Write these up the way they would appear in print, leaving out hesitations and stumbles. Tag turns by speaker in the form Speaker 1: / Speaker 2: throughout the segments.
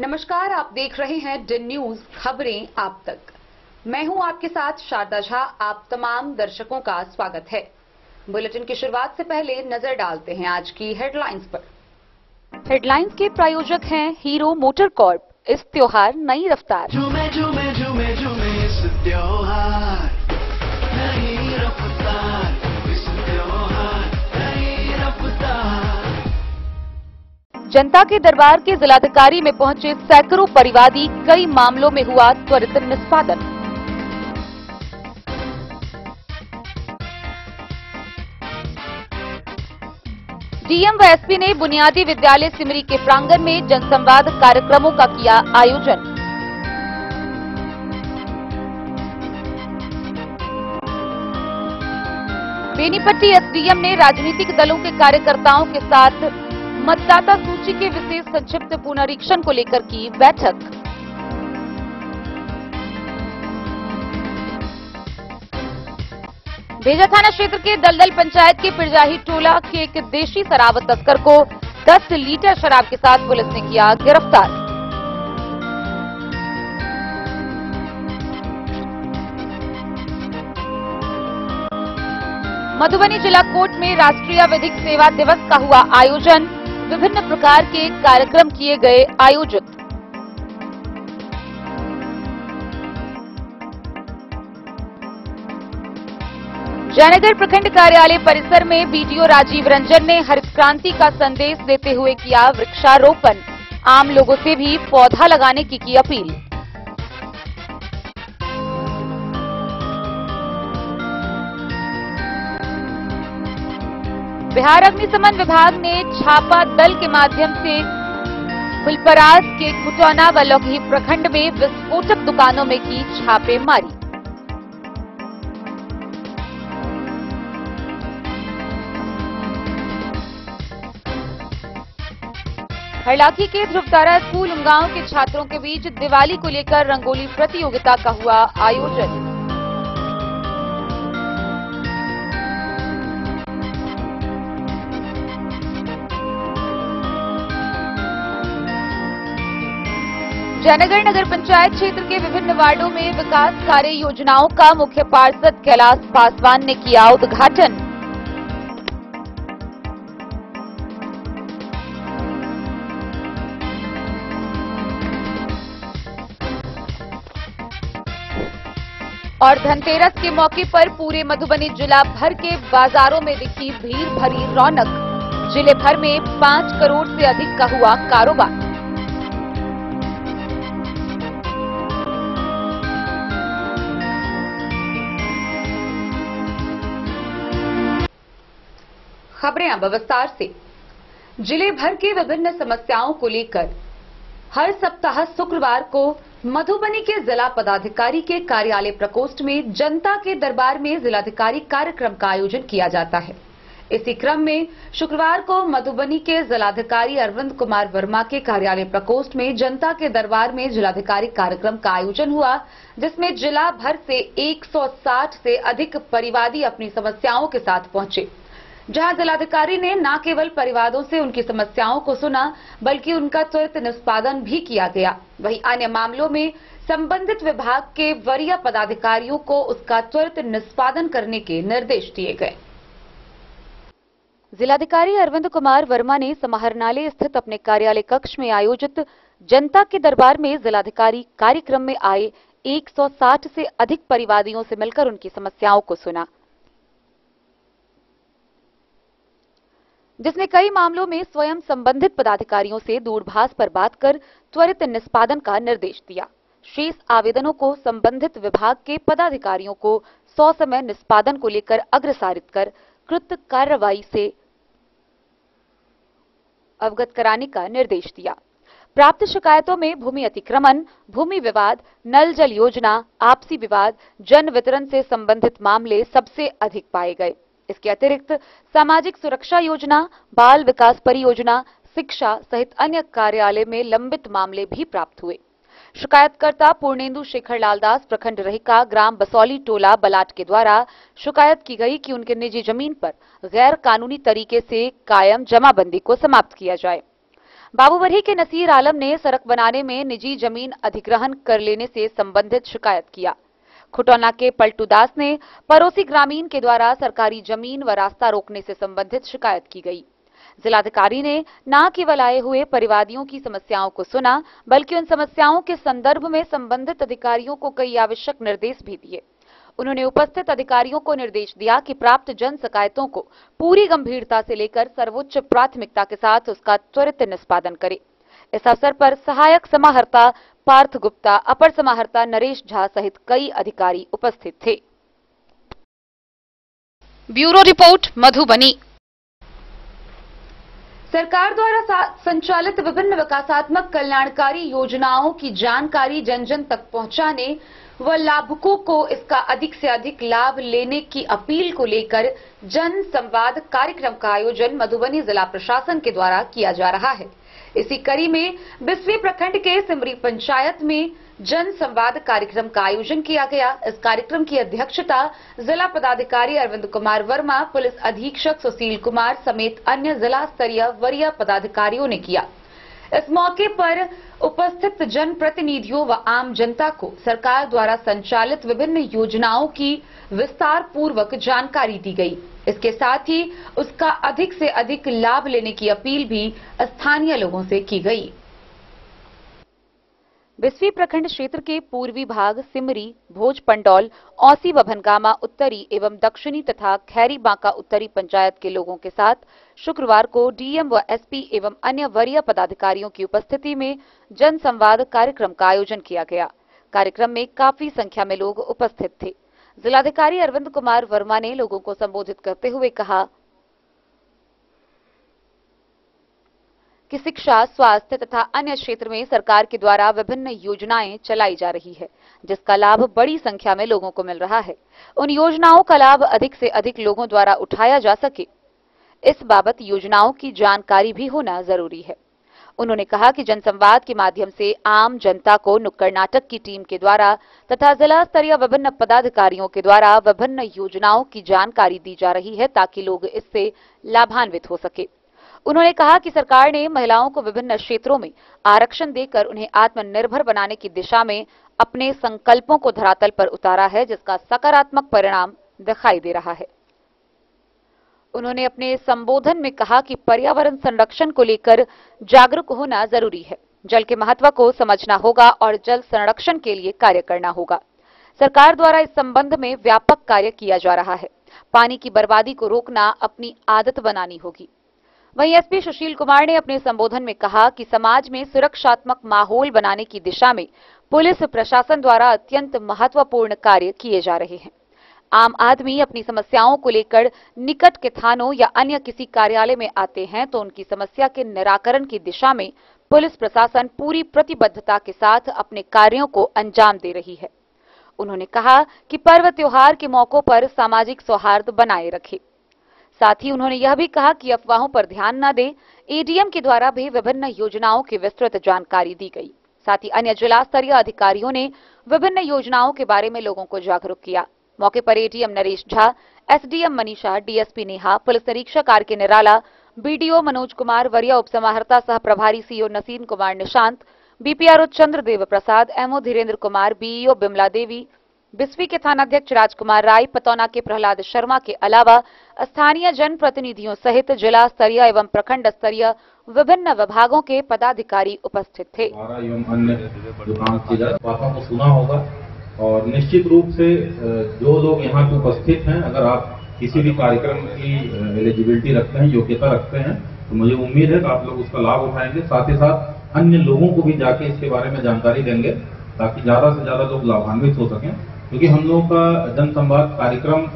Speaker 1: नमस्कार, आप देख रहे हैं दिन न्यूज, खबरें आप तक। मैं हूं आपके साथ शारदा झा। आप तमाम दर्शकों का स्वागत है। बुलेटिन की शुरुआत से पहले नजर डालते हैं आज की हेडलाइंस पर। हेडलाइंस के प्रायोजक हैं हीरो मोटर कॉर्प। इस त्योहार नई रफ्तार।
Speaker 2: झूमे झूमे झूमे झूमे इस त्योहार नई रफ्तार, इस त्योहार नई रफ्तार।
Speaker 1: जनता के दरबार के जिलाधिकारी में पहुंचे सैकड़ों परिवादी, कई मामलों में हुआ त्वरित निष्पादन। डीएम व एसपी ने बुनियादी विद्यालय सिमरी के प्रांगण में जनसंवाद कार्यक्रमों का किया आयोजन। बेनीपट्टी एसडीएम ने राजनीतिक दलों के कार्यकर्ताओं के साथ मतदाता सूची के विशेष संक्षिप्त पुनरीक्षण को लेकर की बैठक। भेजा थाना क्षेत्र के दलदल पंचायत के पिरजाही टोला के एक देशी शराब तस्कर को 10 लीटर शराब के साथ पुलिस ने किया गिरफ्तार। मधुबनी जिला कोर्ट में राष्ट्रीय विधिक सेवा दिवस का हुआ आयोजन। विभिन्न प्रकार के कार्यक्रम किए गए आयोजित। जयनगर प्रखंड कार्यालय परिसर में बीडीओ राजीव रंजन ने हरित क्रांति का संदेश देते हुए किया वृक्षारोपण। आम लोगों से भी पौधा लगाने की अपील। बिहार अग्निशमन विभाग ने छापा दल के माध्यम से फुलपरास के कुटौना व लौकही प्रखंड में विस्फोटक दुकानों में की छापेमारी। हरलाखी के ध्रुवतारा स्कूल उमगांव के छात्रों के बीच दिवाली को लेकर रंगोली प्रतियोगिता का हुआ आयोजन। जयनगर नगर पंचायत क्षेत्र के विभिन्न वार्डों में विकास कार्य योजनाओं का मुख्य पार्षद कैलाश पासवान ने किया उद्घाटन। और धनतेरस के मौके पर पूरे मधुबनी जिला भर के बाजारों में दिखी भीड़ भरी रौनक। जिले भर में 5 करोड़ से अधिक का हुआ कारोबार। खबरें अब विस्तार से। जिले भर की विभिन्न समस्याओं को लेकर हर सप्ताह शुक्रवार को मधुबनी के जिला पदाधिकारी के कार्यालय प्रकोष्ठ में जनता के दरबार में जिलाधिकारी कार्यक्रम का आयोजन किया जाता है। इसी क्रम में शुक्रवार को मधुबनी के जिलाधिकारी अरविंद कुमार वर्मा के कार्यालय प्रकोष्ठ में जनता के दरबार में जिलाधिकारी कार्यक्रम का आयोजन हुआ, जिसमें जिला भर से 160 से अधिक परिवादी अपनी समस्याओं के साथ पहुंचे। जहां जिलाधिकारी ने न केवल परिवारों से उनकी समस्याओं को सुना, बल्कि उनका त्वरित निष्पादन भी किया गया। वहीं अन्य मामलों में संबंधित विभाग के वरीय पदाधिकारियों को उसका त्वरित निष्पादन करने के निर्देश दिए गए। जिलाधिकारी अरविंद कुमार वर्मा ने समाहरणालय स्थित अपने कार्यालय कक्ष में आयोजित जनता के दरबार में जिलाधिकारी कार्यक्रम में आए 160 से अधिक परिवादियों से मिलकर उनकी समस्याओं को सुना, जिसने कई मामलों में स्वयं संबंधित पदाधिकारियों से दूरभाष पर बात कर त्वरित निष्पादन का निर्देश दिया। शेष आवेदनों को संबंधित विभाग के पदाधिकारियों को ससमय निष्पादन को लेकर अग्रसारित कर कृत कार्रवाई से अवगत कराने का निर्देश दिया। प्राप्त शिकायतों में भूमि अतिक्रमण, भूमि विवाद, नल जल योजना, आपसी विवाद, जन वितरण से संबंधित मामले सबसे अधिक पाए गए। इसके अतिरिक्त सामाजिक सुरक्षा योजना, बाल विकास परियोजना, शिक्षा सहित अन्य कार्यालय में लंबित मामले भी प्राप्त हुए। शिकायतकर्ता पूर्णेंदु शेखर लालदास प्रखंड रहिका ग्राम बसौली टोला बलाट के द्वारा शिकायत की गई कि उनके निजी जमीन पर गैर कानूनी तरीके से कायम जमाबंदी को समाप्त किया जाए। बाबूबरही के नसीर आलम ने सड़क बनाने में निजी जमीन अधिग्रहण कर लेने से संबंधित शिकायत किया। खुटौना के पलटू दास ने पड़ोसी ग्रामीण के द्वारा सरकारी जमीन व रास्ता रोकने से संबंधित शिकायत की गई। जिलाधिकारी ने न केवल आए हुए परिवादियों की समस्याओं को सुना, बल्कि उन समस्याओं के संदर्भ में संबंधित अधिकारियों को कई आवश्यक निर्देश भी दिए। उन्होंने उपस्थित अधिकारियों को निर्देश दिया कि प्राप्त जन शिकायतों को पूरी गंभीरता से लेकर सर्वोच्च प्राथमिकता के साथ उसका त्वरित निष्पादन करें। इस अवसर पर सहायक समाहर्ता पार्थ गुप्ता, अपर समाहर्ता नरेश झा सहित कई अधिकारी उपस्थित थे। Bureau report, Madhubani. सरकार द्वारा संचालित विभिन्न विकासात्मक कल्याणकारी योजनाओं की जानकारी जन जन तक पहुंचाने व लाभुकों को इसका अधिक से अधिक लाभ लेने की अपील को लेकर जन संवाद कार्यक्रम का आयोजन मधुबनी जिला प्रशासन के द्वारा किया जा रहा है। इसी कड़ी में 20वीं प्रखंड के सिमरी पंचायत में जन संवाद कार्यक्रम का आयोजन किया गया। इस कार्यक्रम की अध्यक्षता जिला पदाधिकारी अरविंद कुमार वर्मा, पुलिस अधीक्षक सुशील कुमार समेत अन्य जिला स्तरीय वरीय पदाधिकारियों ने किया। इस मौके पर उपस्थित जन प्रतिनिधियों व आम जनता को सरकार द्वारा संचालित विभिन्न योजनाओं की विस्तार पूर्वक जानकारी दी गई। इसके साथ ही उसका अधिक से अधिक लाभ लेने की अपील भी स्थानीय लोगों से की गई। 20वीं प्रखंड क्षेत्र के पूर्वी भाग सिमरी, भोज पंडौल, औसी व भनगामा उत्तरी एवं दक्षिणी तथा खैरी बांका उत्तरी पंचायत के लोगों के साथ शुक्रवार को डीएम व एसपी एवं अन्य वरीय पदाधिकारियों की उपस्थिति में जन संवाद कार्यक्रम का आयोजन किया गया। कार्यक्रम में काफी संख्या में लोग उपस्थित थे। जिलाधिकारी अरविंद कुमार वर्मा ने लोगों को संबोधित करते हुए कहा कि शिक्षा, स्वास्थ्य तथा अन्य क्षेत्र में सरकार के द्वारा विभिन्न योजनाएं चलाई जा रही है, जिसका लाभ बड़ी संख्या में लोगों को मिल रहा है। उन योजनाओं का लाभ अधिक से अधिक लोगों द्वारा उठाया जा सके, इस बाबत योजनाओं की जानकारी भी होना जरूरी है। उन्होंने कहा कि जनसंवाद के माध्यम से आम जनता को नुक्कड़ नाटक की टीम के द्वारा तथा जिला स्तरीय विभिन्न पदाधिकारियों के द्वारा विभिन्न योजनाओं की जानकारी दी जा रही है, ताकि लोग इससे लाभान्वित हो सके। उन्होंने कहा कि सरकार ने महिलाओं को विभिन्न क्षेत्रों में आरक्षण देकर उन्हें आत्मनिर्भर बनाने की दिशा में अपने संकल्पों को धरातल पर उतारा है, जिसका सकारात्मक परिणाम दिखाई दे रहा है। उन्होंने अपने संबोधन में कहा कि पर्यावरण संरक्षण को लेकर जागरूक होना जरूरी है। जल के महत्व को समझना होगा और जल संरक्षण के लिए कार्य करना होगा। सरकार द्वारा इस संबंध में व्यापक कार्य किया जा रहा है। पानी की बर्बादी को रोकना अपनी आदत बनानी होगी। वहीं एसपी सुशील कुमार ने अपने संबोधन में कहा कि समाज में सुरक्षात्मक माहौल बनाने की दिशा में पुलिस प्रशासन द्वारा अत्यंत महत्वपूर्ण कार्य किए जा रहे हैं। आम आदमी अपनी समस्याओं को लेकर निकट के थानों या अन्य किसी कार्यालय में आते हैं तो उनकी समस्या के निराकरण की दिशा में पुलिस प्रशासन पूरी प्रतिबद्धता के साथ अपने कार्यों को अंजाम दे रही है। उन्होंने कहा कि पर्व त्योहार के मौकों पर सामाजिक सौहार्द बनाए रखे। साथ ही उन्होंने यह भी कहा कि अफवाहों पर ध्यान न दें। एडीएम के द्वारा भी विभिन्न योजनाओं की विस्तृत जानकारी दी गई। साथ ही अन्य जिला स्तरीय अधिकारियों ने विभिन्न योजनाओं के बारे में लोगों को जागरूक किया। मौके पर ADM Naresh Jha, SDM Manisha, DSP Neha, police निरीक्षक आरके निराला, बीडीओ मनोज कुमार, वरीय उपसमाहर्ता सह प्रभारी सीओ नसीन कुमार निशांत, बीपीआरओ चंद्रदेव प्रसाद, एमओ धीरेन्द्र कुमार, बीईओ बिमला देवी, बिस्वी के थानाध्यक्ष राजकुमार राय, पतौना के प्रहलाद शर्मा के अलावा स्थानीय जन प्रतिनिधियों सहित जिला स्तरीय एवं प्रखंड स्तरीय विभिन्न विभागों के पदाधिकारी उपस्थित थे।
Speaker 3: एवं अन्य जो काम की जाए बातों को सुना होगा और निश्चित रूप से जो लोग यहाँ पे उपस्थित हैं, अगर आप किसी भी कार्यक्रम की एलिजिबिलिटी रखते हैं, योग्यता रखते हैं, तो मुझे उम्मीद है कि आप लोग उसका लाभ उठाएंगे। साथ ही साथ अन्य लोगों को भी जाके इसके बारे में जानकारी देंगे ताकि ज्यादा से ज्यादा लोग लाभान्वित हो सकें। क्योंकि हम लोगों का जन संवाद कार्यक्रम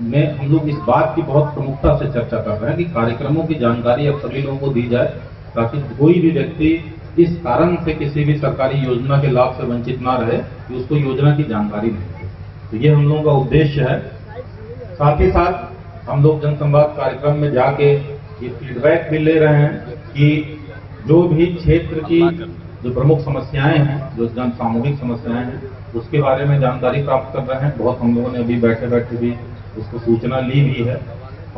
Speaker 3: में हम लोग इस बात की बहुत प्रमुखता से चर्चा कर रहे हैं कि कार्यक्रमों की जानकारी अब सभी लोगों को दी जाए ताकि कोई भी व्यक्ति इस कारण से किसी भी सरकारी योजना के लाभ से वंचित ना रहे कि उसको योजना की जानकारी नहीं। तो ये हम लोगों का उद्देश्य है। साथ ही साथ हम लोग जन संवाद कार्यक्रम में जाके ये फीडबैक भी ले रहे हैं कि जो भी क्षेत्र की जो प्रमुख समस्याएं हैं, जो जन सामूहिक समस्याएं हैं, उसके बारे में जानकारी प्राप्त कर रहे हैं। बहुत हम लोगों ने अभी बैठे बैठे भी उसको सूचना ली भी है।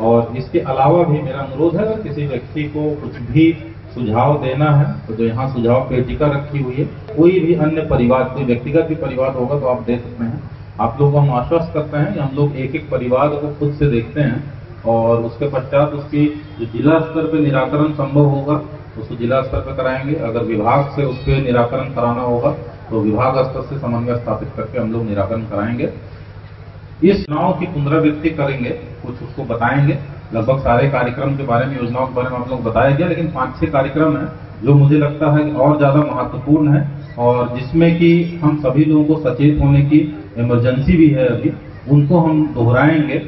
Speaker 3: और इसके अलावा भी मेरा अनुरोध है, अगर किसी व्यक्ति को कुछ भी सुझाव देना है तो जो यहाँ सुझाव पेटिका रखी हुई है, कोई भी अन्य परिवार, कोई व्यक्तिगत भी परिवार होगा तो आप दे सकते हैं। आप लोगों को हम आश्वस्त करते हैं कि हम लोग एक एक परिवार को खुद से देखते हैं और उसके पश्चात उसकी जो जिला स्तर पे निराकरण संभव होगा उसको जिला स्तर पर कराएंगे। अगर विभाग से उस पर निराकरण कराना होगा तो विभाग स्तर से समन्वय स्थापित करके हम लोग निराकरण कराएंगे। इस योजनाओं की पुनरावृत्ति करेंगे, कुछ उसको बताएंगे। लगभग सारे कार्यक्रम के बारे में, योजनाओं के बारे में आप लोग बताया गया, लेकिन 5-6 कार्यक्रम हैं जो मुझे लगता है कि और ज्यादा महत्वपूर्ण है और जिसमें कि हम सभी लोगों को सचेत होने की इमरजेंसी भी है अभी, उनको हम दोहराएंगे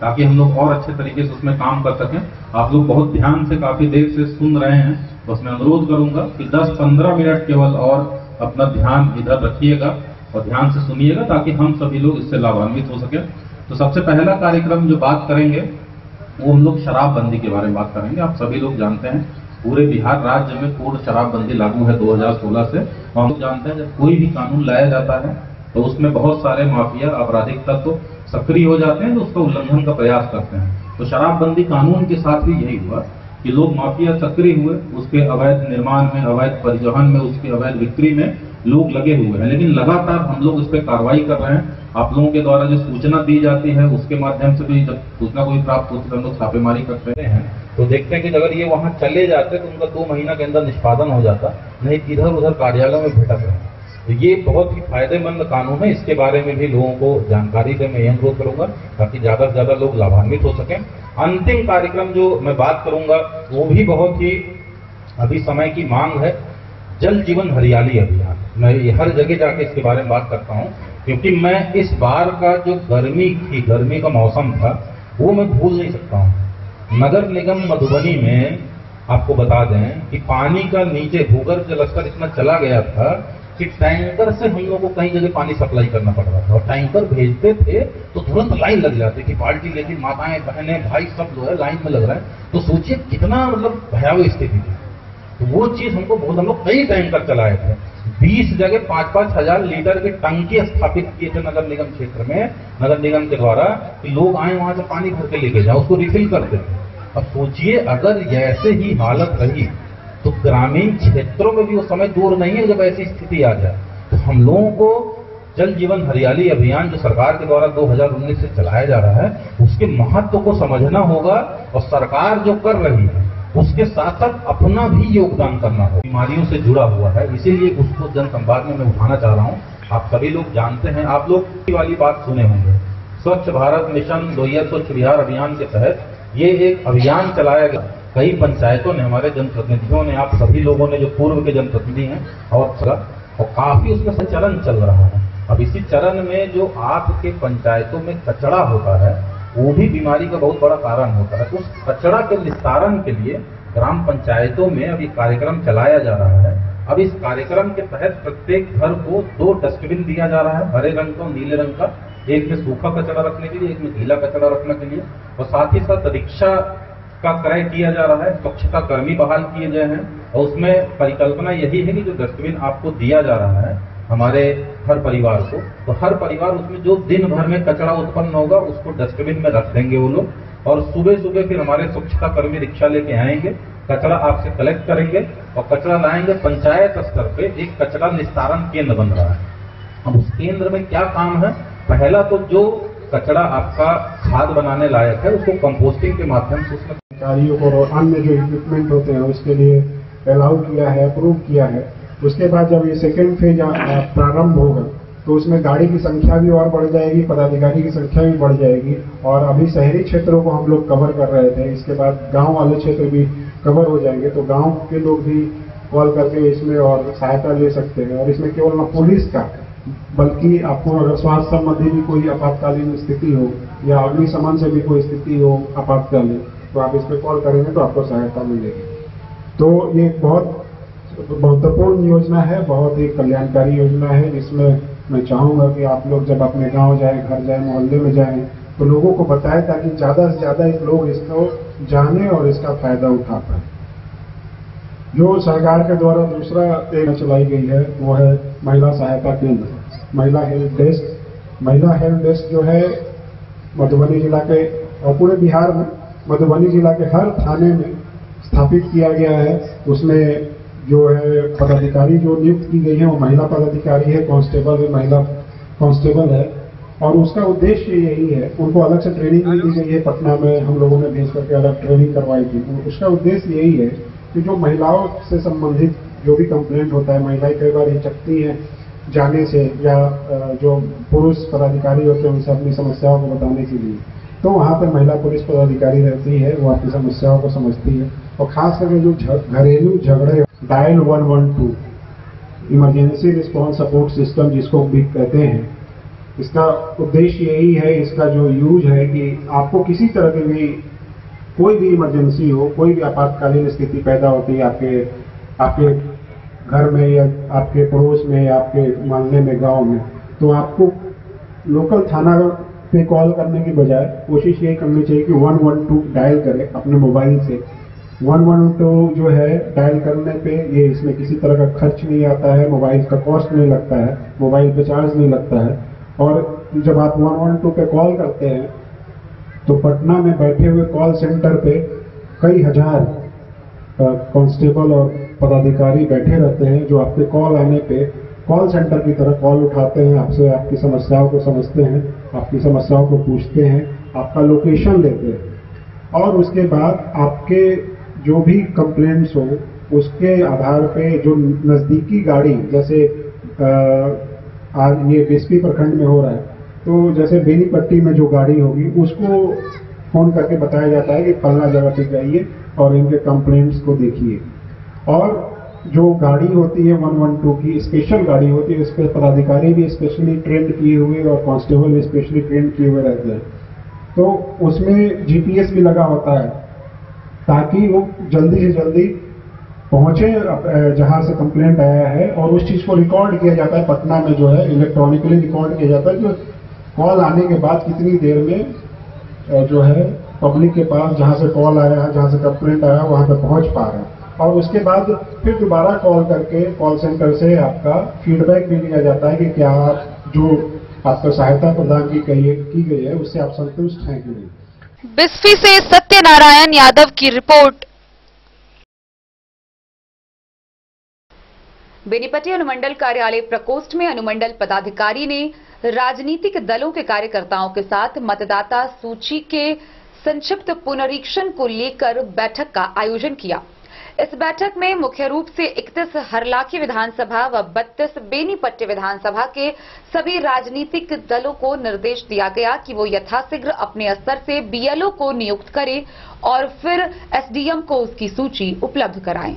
Speaker 3: ताकि हम लोग और अच्छे तरीके से उसमें काम कर सकें। आप लोग बहुत ध्यान से काफी देर से सुन रहे हैं, तो मैं अनुरोध करूंगा कि 10-15 मिनट केवल और अपना ध्यान इधर रखिएगा और ध्यान से सुनिएगा ताकि हम सभी लोग इससे लाभान्वित हो सके। तो सबसे पहला कार्यक्रम जो बात करेंगे वो हम लोग शराबबंदी के बारे में बात करेंगे। आप सभी लोग जानते हैं पूरे बिहार राज्य में पूर्ण शराबबंदी लागू है 2016 से। हम लोग जानते हैं जब कोई भी कानून लाया जाता है तो उसमें बहुत सारे माफिया आपराधिक तत्व सक्रिय हो जाते हैं, तो उसका उल्लंघन का प्रयास करते हैं। तो शराबबंदी कानून के साथ भी यही हुआ कि लोग माफिया सक्रिय हुए, उसके अवैध निर्माण में, अवैध परिवहन में, उसके अवैध बिक्री में लोग लगे हुए हैं। लेकिन लगातार हम लोग इस पर कार्रवाई कर रहे हैं। आप लोगों के द्वारा जो सूचना दी जाती है उसके माध्यम से भी जब सूचना कोई प्राप्त होती है हम लोग छापेमारी करते हैं, तो देखते हैं कि अगर ये वहां चले जाते तो उनका 2 महीना के अंदर निष्पादन हो जाता, नहीं इधर उधर कार्यालय में भटक रहे। तो ये बहुत ही फायदेमंद कानून है, इसके बारे में भी लोगों को जानकारी दें, मैं यह अनुरोध करूंगा ताकि ज्यादा से ज्यादा लोग लाभान्वित हो सकें। अंतिम कार्यक्रम जो मैं बात करूंगा वो भी बहुत ही अभी समय की मांग है, जल जीवन हरियाली अभियान। मैं ये हर जगह जाके इसके बारे में बात करता हूँ क्योंकि मैं इस बार का जो गर्मी का मौसम था वो मैं भूल नहीं सकता हूँ। नगर निगम मधुबनी में आपको बता दें कि पानी का नीचे भूगर्भ जल स्तर इतना चला गया था कि टैंकर से हम लोगों को कई जगह पानी सप्लाई करना पड़ रहा था और टैंकर भेजते थे तो तुरंत लाइन लग जाती कि बाल्टी लेके माताएं बहनें भाई सब जो है लाइन में लग रहा है। तो सोचिए कितना मतलब भयावह स्थिति थी। तो वो चीज हमको बहुत, हम लोग कई टैंकर चलाए थे, 20 जगह 5-5 हजार लीटर की टंकी स्थापित किए थे नगर निगम क्षेत्र में, नगर निगम के द्वारा, कि लोग आए वहां से पानी भर के लेके जाए, उसको रिफिल करते थे। अब सोचिए अगर ऐसे ही हालत रही तो ग्रामीण क्षेत्रों में भी वो समय दूर नहीं है जब ऐसी स्थिति आ जाए। तो हम लोगों को जल जीवन हरियाली अभियान जो सरकार के द्वारा 2019 से चलाया जा रहा है उसके महत्व को समझना होगा और सरकार जो कर रही है उसके साथ साथ अपना भी योगदान करना होगा। बीमारियों से जुड़ा हुआ है, इसीलिए उसको जन संवाद में मैं उठाना चाह रहा हूँ। आप सभी लोग जानते हैं, आप लोग वाली बात सुने होंगे, स्वच्छ भारत मिशन 2000 स्वच्छ बिहार अभियान के तहत ये एक अभियान चलाया गया। कई पंचायतों ने, हमारे जनप्रतिनिधियों ने, आप सभी लोगों ने जो पूर्व के जनप्रतिनिधि हैं और काफी उसमें संचालन चल रहा है। अब इसी चरण में जो आपके पंचायतों में कचरा होता है वो भी बीमारी का बहुत बड़ा कारण होता है। उस कचरा के निस्तारण के लिए ग्राम पंचायतों में अभी कार्यक्रम चलाया जा रहा है। अब इस कार्यक्रम के तहत प्रत्येक घर को 2 डस्टबिन दिया जा रहा है, हरे रंग का, नीले रंग का, एक में सूखा कचरा रखने के लिए, एक में गीला कचरा रखने के लिए। और साथ ही साथ रिक्शा का क्रय किया जा रहा है, स्वच्छता कर्मी बहाल किए गए हैं और उसमें परिकल्पना यही है कि जो डस्टबिन आपको दिया जा रहा है हमारे हर परिवार को, तो हर परिवार उसमें जो दिन भर में कचरा उत्पन्न होगा उसको डस्टबिन में रख देंगे वो लोग। और सुबह सुबह फिर हमारे स्वच्छता कर्मी रिक्शा लेके आएंगे, कचरा आपसे कलेक्ट करेंगे और कचरा लाएंगे। पंचायत स्तर पे एक कचरा निस्तारण केंद्र बन रहा है। अब उस केंद्र में क्या काम है, पहला तो जो कचरा आपका खाद बनाने लायक है उसको कंपोस्टिंग के माध्यम से उसमें
Speaker 4: कार्यों को अन्य जो इक्विपमेंट होते हैं उसके लिए अलाउ किया है, अप्रूव किया है। उसके बाद जब ये सेकेंड फेज प्रारंभ होगा तो उसमें गाड़ी की संख्या भी और बढ़ जाएगी, पदाधिकारी की संख्या भी बढ़ जाएगी। और अभी शहरी क्षेत्रों को हम लोग कवर कर रहे थे, इसके बाद गांव वाले क्षेत्र भी कवर हो जाएंगे। तो गांव के लोग भी कॉल करके इसमें और सहायता ले सकते हैं। और इसमें केवल न पुलिस का बल्कि आपको अगर स्वास्थ्य संबंधी भी कोई आपातकालीन स्थिति हो या अग्निशमन से भी कोई स्थिति हो आपातकालीन, तो आप इस पर कॉल करेंगे तो आपको सहायता मिलेगी। तो ये बहुत महत्वपूर्ण योजना है, बहुत ही कल्याणकारी योजना है, जिसमें मैं चाहूंगा कि आप लोग जब अपने गांव जाएं, घर जाएं, मोहल्ले में जाएं तो लोगों को बताएं ताकि ज्यादा से ज्यादा लोग इसको जाने और इसका फायदा उठा पाए। जो सरकार के द्वारा दूसरा एक चलाई गई है वो है महिला सहायता केंद्र, महिला हेल्प डेस्क। महिला हेल्प डेस्क जो है मधुबनी जिला के और पूरे बिहार में मधुबनी जिला के हर थाने में स्थापित किया गया है। उसमें जो है पदाधिकारी जो नियुक्त की गई है वो महिला पदाधिकारी है, कांस्टेबल है, महिला कांस्टेबल है। और उसका उद्देश्य यही है, उनको अलग से ट्रेनिंग भी दी गई है, पटना में हम लोगों ने भेज करके अलग ट्रेनिंग करवाई थी। उसका उद्देश्य यही है कि जो महिलाओं से संबंधित जो भी कंप्लेंट होता है, महिलाएं कई बार हिचकती हैं जाने से, या जो पुरुष पदाधिकारी होते हैं उनसे अपनी समस्याओं को बताने के लिए, तो वहाँ पर महिला पुलिस पदाधिकारी रहती है, वो आपकी समस्याओं को समझती है। और खास करके जो घरेलू झगड़े, dial 112 emergency response support system जिसको भी कहते हैं, इसका उद्देश्य यही है, इसका जो यूज है कि आपको किसी तरह की भी कोई भी इमरजेंसी हो, कोई भी आपातकालीन स्थिति पैदा होती है आपके घर में या आपके पड़ोस में या आपके मोहल्ले में, गांव में, तो आपको लोकल थाना पे कॉल करने की बजाय कोशिश यही करनी चाहिए कि 112 डायल करें अपने मोबाइल से। 112 जो है डायल करने पे ये इसमें किसी तरह का खर्च नहीं आता है, मोबाइल का कॉस्ट नहीं लगता है, मोबाइल पे चार्ज नहीं लगता है। और जब आप 112 पे कॉल करते हैं तो पटना में बैठे हुए कॉल सेंटर पे कई हजार कांस्टेबल और पदाधिकारी बैठे रहते हैं, जो आपके कॉल आने पे कॉल सेंटर की तरह कॉल उठाते हैं, आपसे आपकी समस्याओं को समझते हैं, आपकी समस्याओं को पूछते हैं, आपका लोकेशन लेते हैं, और उसके बाद आपके जो भी कंप्लेंट्स हो उसके आधार पे जो नजदीकी गाड़ी, जैसे आज ये बीसपी प्रखंड में हो रहा है, तो जैसे बेनीपट्टी में जो गाड़ी होगी उसको फोन करके बताया जाता है कि फलना जगह पे जाइए और इनके कंप्लेंट्स को देखिए। और जो गाड़ी होती है 112 की स्पेशल गाड़ी होती है, इस पर पदाधिकारी भी स्पेशली ट्रेंड किए हुए और कांस्टेबल भी स्पेशली ट्रेंड किए हुए रहते हैं, तो उसमें जीपीएस भी लगा होता है ताकि वो जल्दी से जल्दी पहुंचे जहां से कंप्लेंट आया है, और उस चीज को रिकॉर्ड किया जाता है। पटना में जो है इलेक्ट्रॉनिकली रिकॉर्ड किया जाता है कि कॉल आने के बाद कितनी देर में जो है पब्लिक के पास जहां से कॉल आया है, जहां से कंप्लेंट आया वहां पर पहुंच पा रहा है। और उसके बाद फिर दोबारा कॉल करके कॉल सेंटर से आपका फीडबैक भी लिया जाता है कि क्या आप जो आपको सहायता प्रदान की गई है उससे आप संतुष्ट हैं कि नहीं।
Speaker 1: बिस्फी से सत्यनारायण यादव की रिपोर्ट। बेनीपट्टी अनुमंडल कार्यालय प्रकोष्ठ में अनुमंडल पदाधिकारी ने राजनीतिक दलों के कार्यकर्ताओं के साथ मतदाता सूची के संक्षिप्त पुनरीक्षण को लेकर बैठक का आयोजन किया। इस बैठक में मुख्य रूप से 31 हरलाखी विधानसभा व 32 बेनीपट्टी विधानसभा के सभी राजनीतिक दलों को निर्देश दिया गया कि वो यथाशीघ्र अपने स्तर से बीएलओ को नियुक्त करें और फिर एसडीएम को उसकी सूची उपलब्ध कराएं।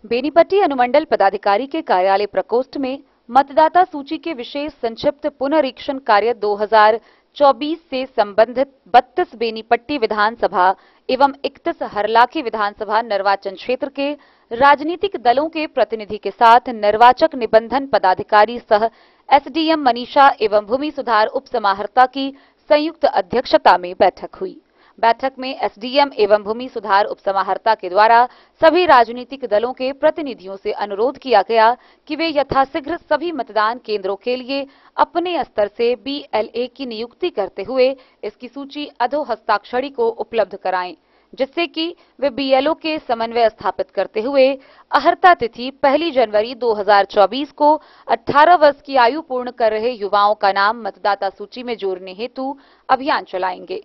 Speaker 1: बेनीपट्टी अनुमंडल पदाधिकारी के कार्यालय प्रकोष्ठ में मतदाता सूची के विशेष संक्षिप्त पुनरीक्षण कार्य 2024 से संबंधित 32 बेनीपट्टी विधानसभा एवं 31 हरलाखी विधानसभा निर्वाचन क्षेत्र के राजनीतिक दलों के प्रतिनिधि के साथ निर्वाचक निबंधन पदाधिकारी सह एसडीएम मनीषा एवं भूमि सुधार उप समाहर्ता की संयुक्त अध्यक्षता में बैठक हुई। बैठक में एसडीएम एवं भूमि सुधार उप समाहर्ता के द्वारा सभी राजनीतिक दलों के प्रतिनिधियों से अनुरोध किया गया कि वे यथाशीघ्र सभी मतदान केंद्रों के लिए अपने स्तर से बीएलए की नियुक्ति करते हुए इसकी सूची अधो हस्ताक्षरी को उपलब्ध कराएं, जिससे कि वे बीएलओ के समन्वय स्थापित करते हुए अहर्ता तिथि 1 जनवरी 2024 को 18 वर्ष की आयु पूर्ण कर रहे युवाओं का नाम मतदाता सूची में जोड़ने हेतु अभियान चलाएंगे।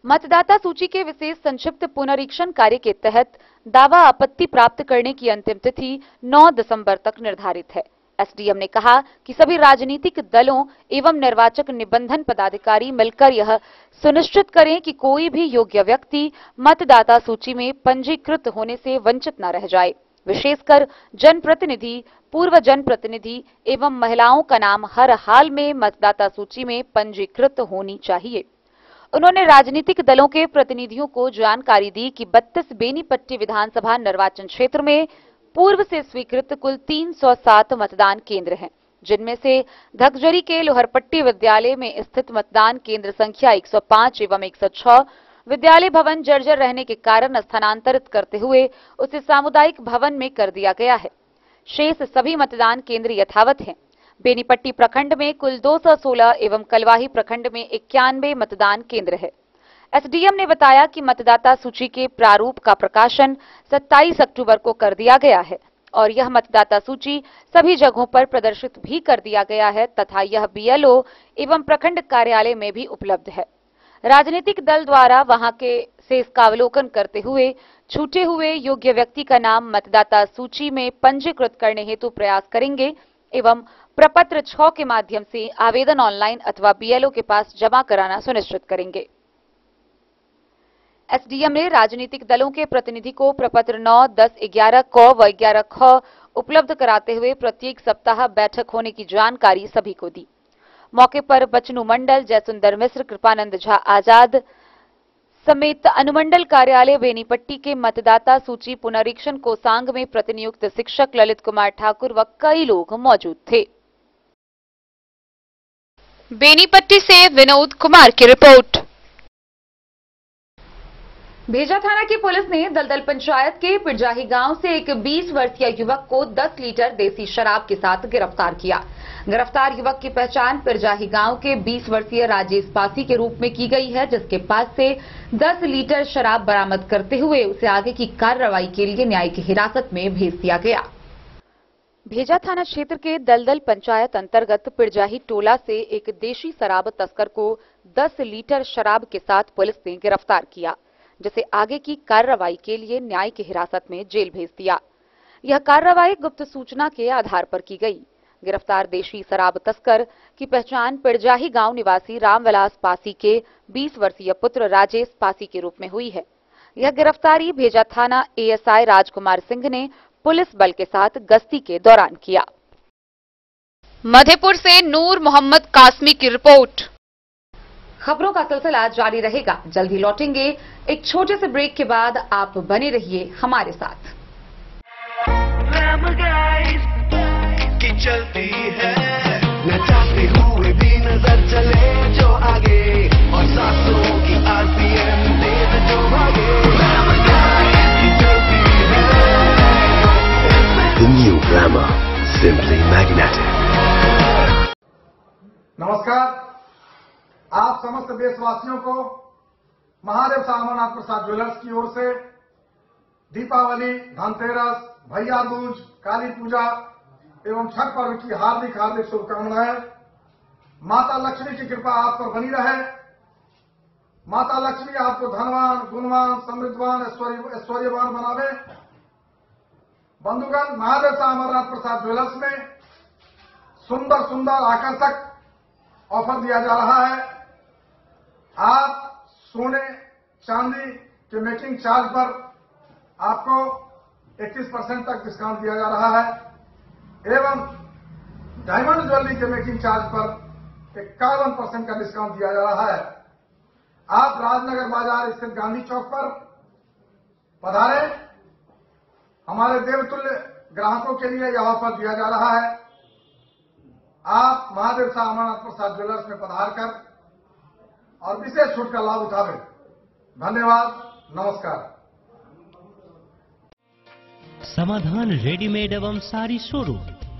Speaker 1: मतदाता सूची के विशेष संक्षिप्त पुनरीक्षण कार्य के तहत दावा आपत्ति प्राप्त करने की अंतिम तिथि 9 दिसंबर तक निर्धारित है। एसडीएम ने कहा कि सभी राजनीतिक दलों एवं निर्वाचक निबंधन पदाधिकारी मिलकर यह सुनिश्चित करें कि कोई भी योग्य व्यक्ति मतदाता सूची में पंजीकृत होने से वंचित न रह जाए। विशेषकर जनप्रतिनिधि, पूर्व जनप्रतिनिधि एवं महिलाओं का नाम हर हाल में मतदाता सूची में पंजीकृत होनी चाहिए। उन्होंने राजनीतिक दलों के प्रतिनिधियों को जानकारी दी कि 32 बेनीपट्टी विधानसभा निर्वाचन क्षेत्र में पूर्व से स्वीकृत कुल 307 मतदान केंद्र हैं, जिनमें से धकजरी के लोहरपट्टी विद्यालय में स्थित मतदान केंद्र संख्या 105 एवं 106 विद्यालय भवन जर्जर रहने के कारण स्थानांतरित करते हुए उसे सामुदायिक भवन में कर दिया गया है। शेष सभी मतदान केंद्र यथावत हैं। बेनीपट्टी प्रखंड में कुल 216 एवं कलवाही प्रखंड में 91 मतदान केंद्र है। एसडीएम ने बताया कि मतदाता सूची के प्रारूप का प्रकाशन 27 अक्टूबर को कर दिया गया है और यह मतदाता सूची सभी जगहों पर प्रदर्शित भी कर दिया गया है तथा यह बीएलओ एवं प्रखंड कार्यालय में भी उपलब्ध है। राजनीतिक दल द्वारा वहां से इसका अवलोकन करते हुए छूटे हुए योग्य व्यक्ति का नाम मतदाता सूची में पंजीकृत करने हेतु प्रयास करेंगे एवं प्रपत्र 6 के माध्यम से आवेदन ऑनलाइन अथवा बीएलओ के पास जमा कराना सुनिश्चित करेंगे। एसडीएम ने राजनीतिक दलों के प्रतिनिधि को प्रपत्र 9, 10, 11 क व 11 ख उपलब्ध कराते हुए प्रत्येक सप्ताह बैठक होने की जानकारी सभी को दी। मौके पर बचनू मंडल, जयसुंदर मिश्र, कृपानंद झा आजाद समेत अनुमंडल कार्यालय बेनीपट्टी के मतदाता सूची पुनरीक्षण कोषांग में प्रतिनियुक्त शिक्षक ललित कुमार ठाकुर व कई लोग मौजूद थे। बेनीपट्टी से विनोद कुमार की रिपोर्ट। भेजा थाना की पुलिस ने दलदल पंचायत के पिरजाही गांव से एक 20 वर्षीय युवक को 10 लीटर देसी शराब के साथ गिरफ्तार किया। गिरफ्तार युवक की पहचान पिरजाही गांव के 20 वर्षीय राजेश पासी के रूप में की गई है, जिसके पास से 10 लीटर शराब बरामद करते हुए उसे आगे की कार्रवाई के लिए न्यायिक हिरासत में भेज दिया गया। भेजा थाना क्षेत्र के दलदल पंचायत अंतर्गत पिरजाही टोला से एक देशी शराब तस्कर को 10 लीटर शराब के साथ पुलिस ने गिरफ्तार किया, जिसे आगे की कार्रवाई के लिए न्यायिक हिरासत में जेल भेज दिया। यह कार्रवाई गुप्त सूचना के आधार पर की गई। गिरफ्तार देशी शराब तस्कर की पहचान पिरजाही गांव निवासी रामविलास पासी के 20 वर्षीय पुत्र राजेश पासी के रूप में हुई है। यह गिरफ्तारी भेजा थाना एएसआई राजकुमार सिंह ने पुलिस बल के साथ गश्ती के दौरान किया। मधेपुर से नूर मोहम्मद कासमी की रिपोर्ट। खबरों का सिलसिला जारी रहेगा। जल्द ही लौटेंगे एक छोटे से ब्रेक के बाद। आप बने रहिए हमारे साथ।
Speaker 2: की चलती है न चाहते हुए भी नजर चले जो आगे और सांसों की आरपीएम तेज जो भागे की चलती है।
Speaker 5: The new glamour, simply magnetic.
Speaker 6: नमस्कार, आप समस्त देशवासियों को महादेव अमरनाथ प्रसाद ज्वेलर्स की ओर से दीपावली, धनतेरस, भैया दूज, काली पूजा एवं छठ पर्व की हार्दिक हार्दिक शुभकामनाएं। माता लक्ष्मी की कृपा आप पर बनी रहे। माता लक्ष्मी आपको धनवान, गुणवान, समृद्धवान, ऐश्वर्यवान बनावे। बंधुगण, महादेव अमरनाथ प्रसाद ज्वेलर्स में सुंदर सुंदर आकर्षक ऑफर दिया जा रहा है। आप सोने चांदी के मेकिंग चार्ज पर आपको 21% तक डिस्काउंट दिया जा रहा है एवं डायमंड ज्वेलरी के मेकिंग चार्ज पर 51% का डिस्काउंट दिया जा रहा है। आप राजनगर बाजार स्थित गांधी चौक पर पधारें। हमारे देवतुल्य ग्राहकों के लिए यह ऑफर दिया जा रहा है। आप महादेव अमरनाथ प्रसाद ज्वेलर्स में पधार कर और विशेष छूट का लाभ उठावें। धन्यवाद, नमस्कार।
Speaker 7: समाधान रेडीमेड एवं साड़ी शोरूम,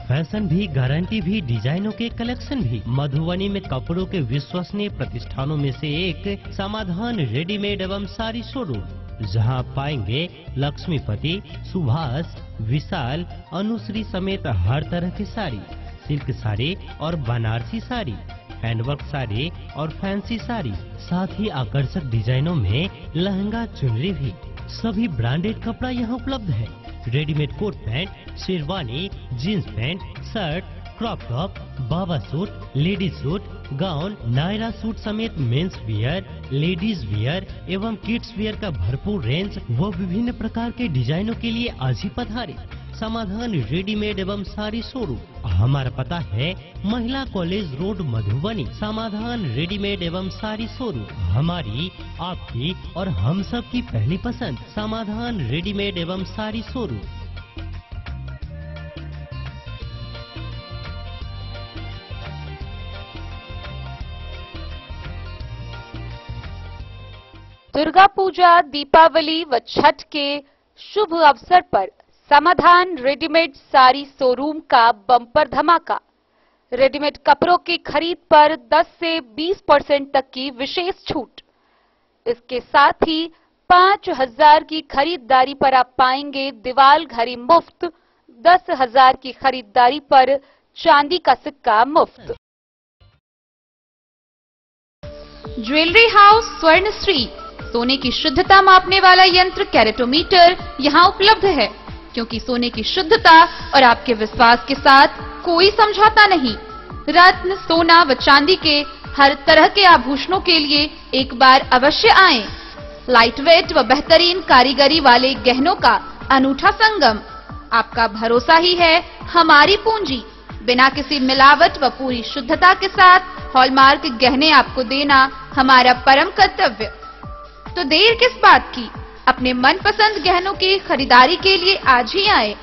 Speaker 7: फैशन भी, गारंटी भी, डिजाइनों के कलेक्शन भी। मधुबनी में कपड़ों के विश्वसनीय प्रतिष्ठानों में से एक समाधान रेडीमेड एवं साड़ी शोरूम, जहां आप पाएंगे लक्ष्मीपति, सुभाष, विशाल, अनुश्री समेत हर तरह की साड़ी, सिल्क साड़ी और बनारसी साड़ी, हैंडवर्क साड़ी और फैंसी साड़ी, साथ ही आकर्षक डिजाइनों में लहंगा, चुनरी भी। सभी ब्रांडेड कपड़ा यहाँ उपलब्ध है। Readymade coat pant, sherwani, jeans pant, shirt, crop top, बाबा suit, ladies suit, gown, Naira suit समेत मेंस वियर, लेडीज वियर एवं किड्स वियर का भरपूर रेंज व विभिन्न प्रकार के डिजाइनों के लिए आज ही पधारे। समाधान रेडीमेड एवं साड़ी शोरूम। हमारा पता है महिला कॉलेज रोड, मधुबनी। समाधान रेडीमेड एवं साड़ी शोरूम हमारी, आपकी और हम सब की पहली पसंद। समाधान रेडीमेड एवं साड़ी शोरूम।
Speaker 1: दुर्गा पूजा, दीपावली व छठ के शुभ अवसर पर समाधान रेडीमेड साड़ी शोरूम का बम्पर धमाका। रेडीमेड कपड़ों की खरीद पर 10 से 20% तक की विशेष छूट। इसके साथ ही 5,000 की खरीदारी पर आप पाएंगे दीवाल घड़ी मुफ्त, 10,000 की खरीदारी पर चांदी का सिक्का मुफ्त। ज्वेलरी हाउस स्वर्णश्री, सोने की शुद्धता मापने वाला यंत्र कैरेटोमीटर यहां उपलब्ध है, क्योंकि सोने की शुद्धता और आपके विश्वास के साथ कोई समझौता नहीं। रत्न, सोना व चांदी के हर तरह के आभूषणों के लिए एक बार अवश्य आएं। लाइट वेट व बेहतरीन कारीगरी वाले गहनों का अनूठा संगम, आपका भरोसा ही है हमारी पूंजी। बिना किसी मिलावट व पूरी शुद्धता के साथ हॉलमार्क गहने आपको देना हमारा परम कर्तव्य। तो देर किस बात की, अपने मनपसंद गहनों की खरीदारी के लिए आज ही आए।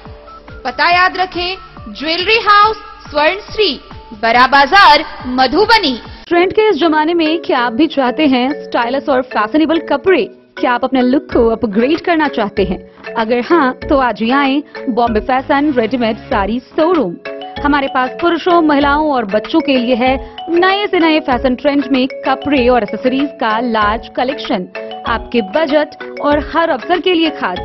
Speaker 1: पता याद रखें, ज्वेलरी हाउस स्वर्णश्री, बड़ा बाजार, मधुबनी। ट्रेंड के इस जमाने में क्या आप भी चाहते हैं स्टाइलिश और फैशनेबल कपड़े? क्या आप अपने लुक को अपग्रेड करना चाहते हैं? अगर हाँ, तो आज ही आए Bombay fashion readymade sari showroom. हमारे पास पुरुषों, महिलाओं और बच्चों के लिए है नए से नए फैशन ट्रेंड में कपड़े और एक्सेसरीज का लार्ज कलेक्शन, आपके बजट और हर अवसर के लिए खास।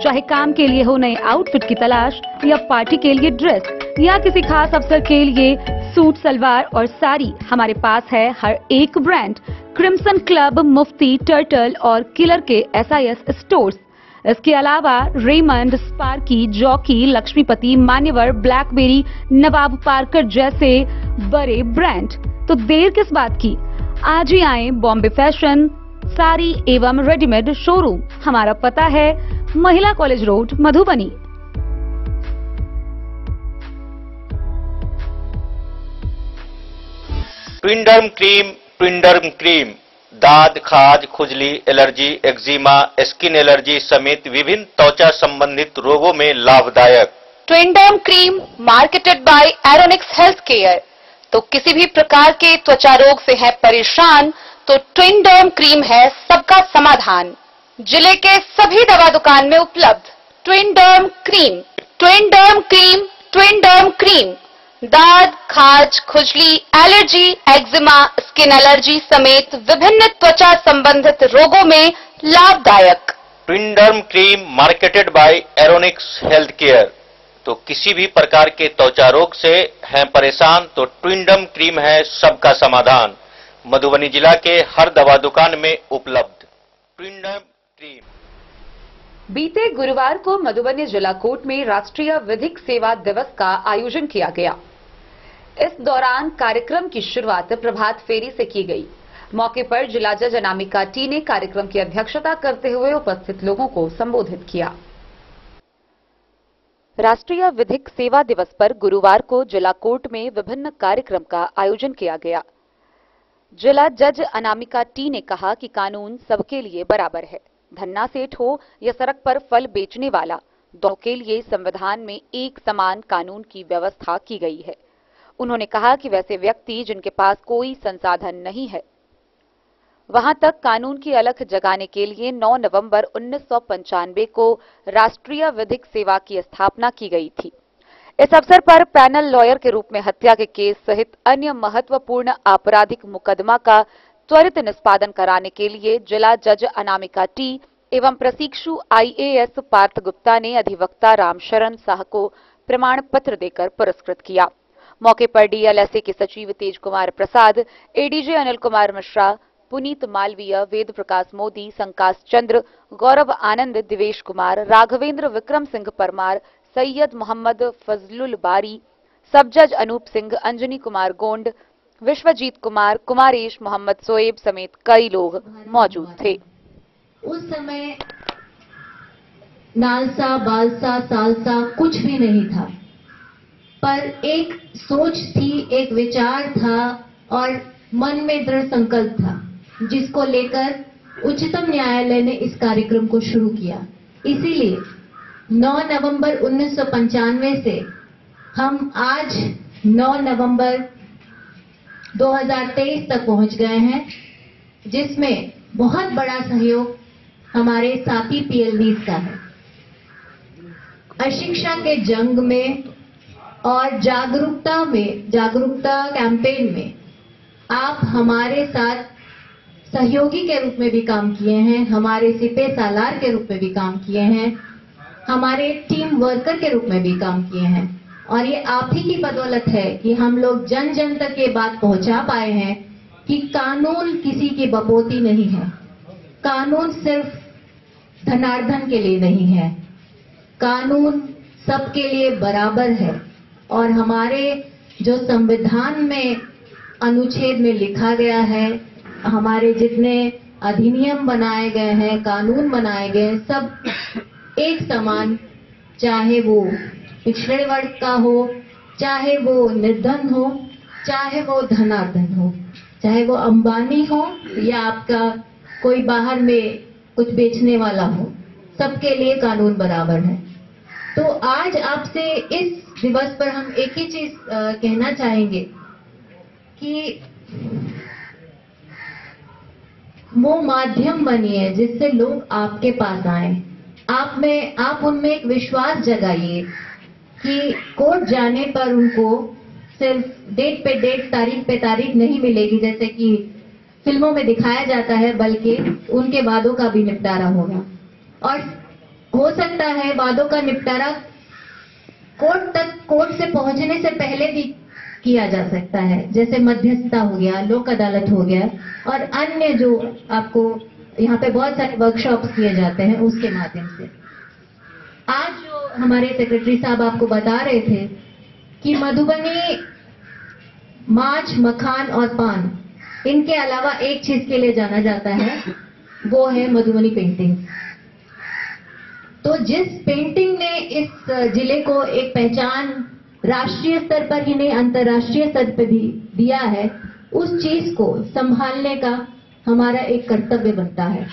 Speaker 1: चाहे काम के लिए हो नए आउटफिट की तलाश, या पार्टी के लिए ड्रेस, या किसी खास अवसर के लिए सूट, सलवार और साड़ी, हमारे पास है हर एक ब्रांड। क्रिम्सन क्लब, मुफ्ती, टर्टल और किलर के SIS स्टोर्स। इसके अलावा रेमंड, स्पार्की, जॉकी, लक्ष्मीपति, मान्यवर, ब्लैकबेरी, नवाब पार्कर जैसे बड़े ब्रांड। तो देर किस बात की, आज ही आए बॉम्बे फैशन साड़ी एवं रेडीमेड शोरूम। हमारा पता है महिला कॉलेज रोड, मधुबनी।
Speaker 8: ट्विंडर्म क्रीम दाद, खाज, खुजली, एलर्जी, एक्जिमा, स्किन एलर्जी समेत विभिन्न त्वचा संबंधित रोगों में लाभदायक।
Speaker 1: Twinderm cream marketed by Aeronix health care. तो किसी भी प्रकार के त्वचा रोग से है परेशान, तो ट्विंडर्म क्रीम है सबका समाधान। जिले के सभी दवा दुकान में उपलब्ध ट्विंडर्म क्रीम। ट्विंडर्म क्रीम, ट्विंडर्म क्रीम दाद, खाज, खुजली, एलर्जी, एक्जिमा, स्किन एलर्जी समेत विभिन्न त्वचा संबंधित रोगों में लाभदायक।
Speaker 8: Twinderm cream marketed by Aeronix health care. तो किसी भी प्रकार के त्वचा रोग से हैं परेशान, तो ट्विंडर्म क्रीम है सबका समाधान। मधुबनी जिला के हर दवा दुकान में उपलब्ध ट्विंडर्म क्रीम।
Speaker 1: बीते गुरुवार को मधुबनी जिला कोर्ट में राष्ट्रीय विधिक सेवा दिवस का आयोजन किया गया। इस दौरान कार्यक्रम की शुरुआत प्रभात फेरी से की गई। मौके पर जिला जज अनामिका टी ने कार्यक्रम की अध्यक्षता करते हुए उपस्थित लोगों को संबोधित किया। राष्ट्रीय विधिक सेवा दिवस पर गुरुवार को जिला कोर्ट में विभिन्न कार्यक्रम का आयोजन किया गया। जिला जज अनामिका टी ने कहा कि कानून सबके लिए बराबर है। धन्ना सेठ हो या सड़क पर फल बेचने वाला, दोनों के लिए संविधान में एक समान कानून की व्यवस्था की गई है। उन्होंने कहा कि वैसे व्यक्ति जिनके पास कोई संसाधन नहीं है, वहां तक कानून की अलख जगाने के लिए 9 नवंबर 1995 को राष्ट्रीय विधिक सेवा की स्थापना की गई थी। इस अवसर पर पैनल लॉयर के रूप में हत्या के केस सहित अन्य महत्वपूर्ण आपराधिक मुकदमा का त्वरित निष्पादन कराने के लिए जिला जज अनामिका टी एवं प्रशिक्षु IAS पार्थ गुप्ता ने अधिवक्ता रामशरण शाह को प्रमाण पत्र देकर पुरस्कृत किया। मौके पर DLSA के सचिव तेज कुमार प्रसाद, ADJ अनिल कुमार मिश्रा, पुनीत मालवीय, वेद प्रकाश मोदी, संकाश चंद्र, गौरव आनंद, दिवेश कुमार, राघवेंद्र विक्रम सिंह परमार, सैयद मोहम्मद फजलुल बारी, सब जज अनूप सिंह, अंजनी कुमार गोंड, विश्वजीत कुमार, कुमारेश, मोहम्मद सोएब समेत कई लोग मौजूद थे।
Speaker 9: उस समय नालसा, बालसा, सालसा कुछ भी नहीं था, पर एक सोच थी, एक विचार था और मन में दृढ़ संकल्प था, जिसको लेकर उच्चतम न्यायालय ने इस कार्यक्रम को शुरू किया। इसीलिए 9 नवंबर 1995 से हम आज 9 नवंबर 2023 तक पहुंच गए हैं, जिसमें बहुत बड़ा सहयोग हमारे साथी PLDs का है। अशिक्षा के जंग में और जागरूकता कैंपेन में आप हमारे साथ सहयोगी के रूप में भी काम किए हैं, हमारे सिपे सालार के रूप में भी काम किए हैं, हमारे टीम वर्कर के रूप में भी काम किए हैं। और ये आप ही की बदौलत है कि हम लोग जन जन तक ये बात पहुंचा पाए हैं कि कानून किसी की बपोती नहीं है, कानून सिर्फ धनार्दन के लिए नहीं है, कानून सबके लिए बराबर है। और हमारे जो संविधान में अनुच्छेद में लिखा गया है, हमारे जितने अधिनियम बनाए गए हैं, कानून बनाए गए हैं, सब एक समान, चाहे वो पिछड़े वर्ग का हो, चाहे वो निर्धन हो, चाहे वो धनार्दन हो, चाहे वो अंबानी हो या आपका कोई बाहर में कुछ बेचने वाला हो, सबके लिए कानून बराबर है। तो आज आपसे इस दिवस पर हम एक ही चीज कहना चाहेंगे कि वो माध्यम बनिए जिससे लोग आपके पास आए, आप उनमें एक विश्वास जगाइए कि कोर्ट जाने पर उनको सिर्फ डेट पे डेट, तारीख पे तारीख नहीं मिलेगी जैसे कि फिल्मों में दिखाया जाता है, बल्कि उनके वादों का भी निपटारा होगा। और हो सकता है वादों का निपटारा कोर्ट से पहुंचने से पहले भी किया जा सकता है, जैसे मध्यस्थता हो गया, लोक अदालत हो गया और अन्य जो आपको यहाँ पे बहुत सारे वर्कशॉप्स किए जाते हैं उसके माध्यम से। आज जो हमारे सेक्रेटरी साहब आपको बता रहे थे कि मधुबनी माछ, मखान और पान, इनके अलावा एक चीज के लिए जाना जाता है, वो है मधुबनी पेंटिंग। तो जिस पेंटिंग ने इस जिले को एक पहचान राष्ट्रीय स्तर पर ही नहीं अंतर्राष्ट्रीय स्तर पर भी दिया है, उस चीज को संभालने का हमारा एक कर्तव्य बनता है।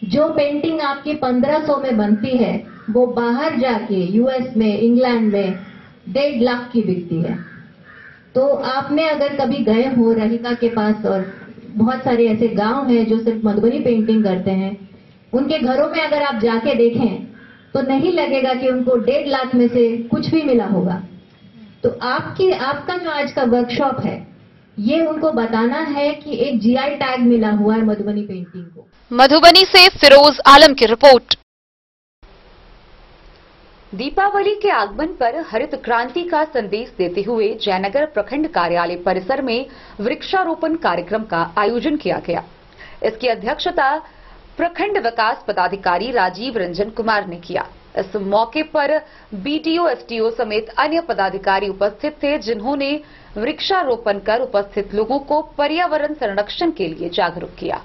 Speaker 9: जो पेंटिंग आपकी 1500 में बनती है, वो बाहर जाके यूएस में, इंग्लैंड में 1.5 लाख की बिकती है। तो आपने अगर कभी गए हो रहीका के पास, और बहुत सारे ऐसे गांव हैं जो सिर्फ मधुबनी पेंटिंग करते हैं, उनके घरों में अगर आप जाके देखें तो नहीं लगेगा कि उनको 1.5 लाख में से कुछ भी मिला होगा। तो आपका जो आज का वर्कशॉप है, ये उनको बताना है कि एक जीआई टैग मिला हुआ है मधुबनी पेंटिंग को।
Speaker 1: मधुबनी से फिरोज आलम की रिपोर्ट। दीपावली के आगमन पर हरित क्रांति का संदेश देते हुए जयनगर प्रखंड कार्यालय परिसर में वृक्षारोपण कार्यक्रम का आयोजन किया गया। इसकी अध्यक्षता प्रखंड विकास पदाधिकारी राजीव रंजन कुमार ने किया। इस मौके पर बीडीओ, एसटीओ समेत अन्य पदाधिकारी उपस्थित थे, जिन्होंने वृक्षारोपण कर उपस्थित लोगों को पर्यावरण संरक्षण के लिए जागरूक किया।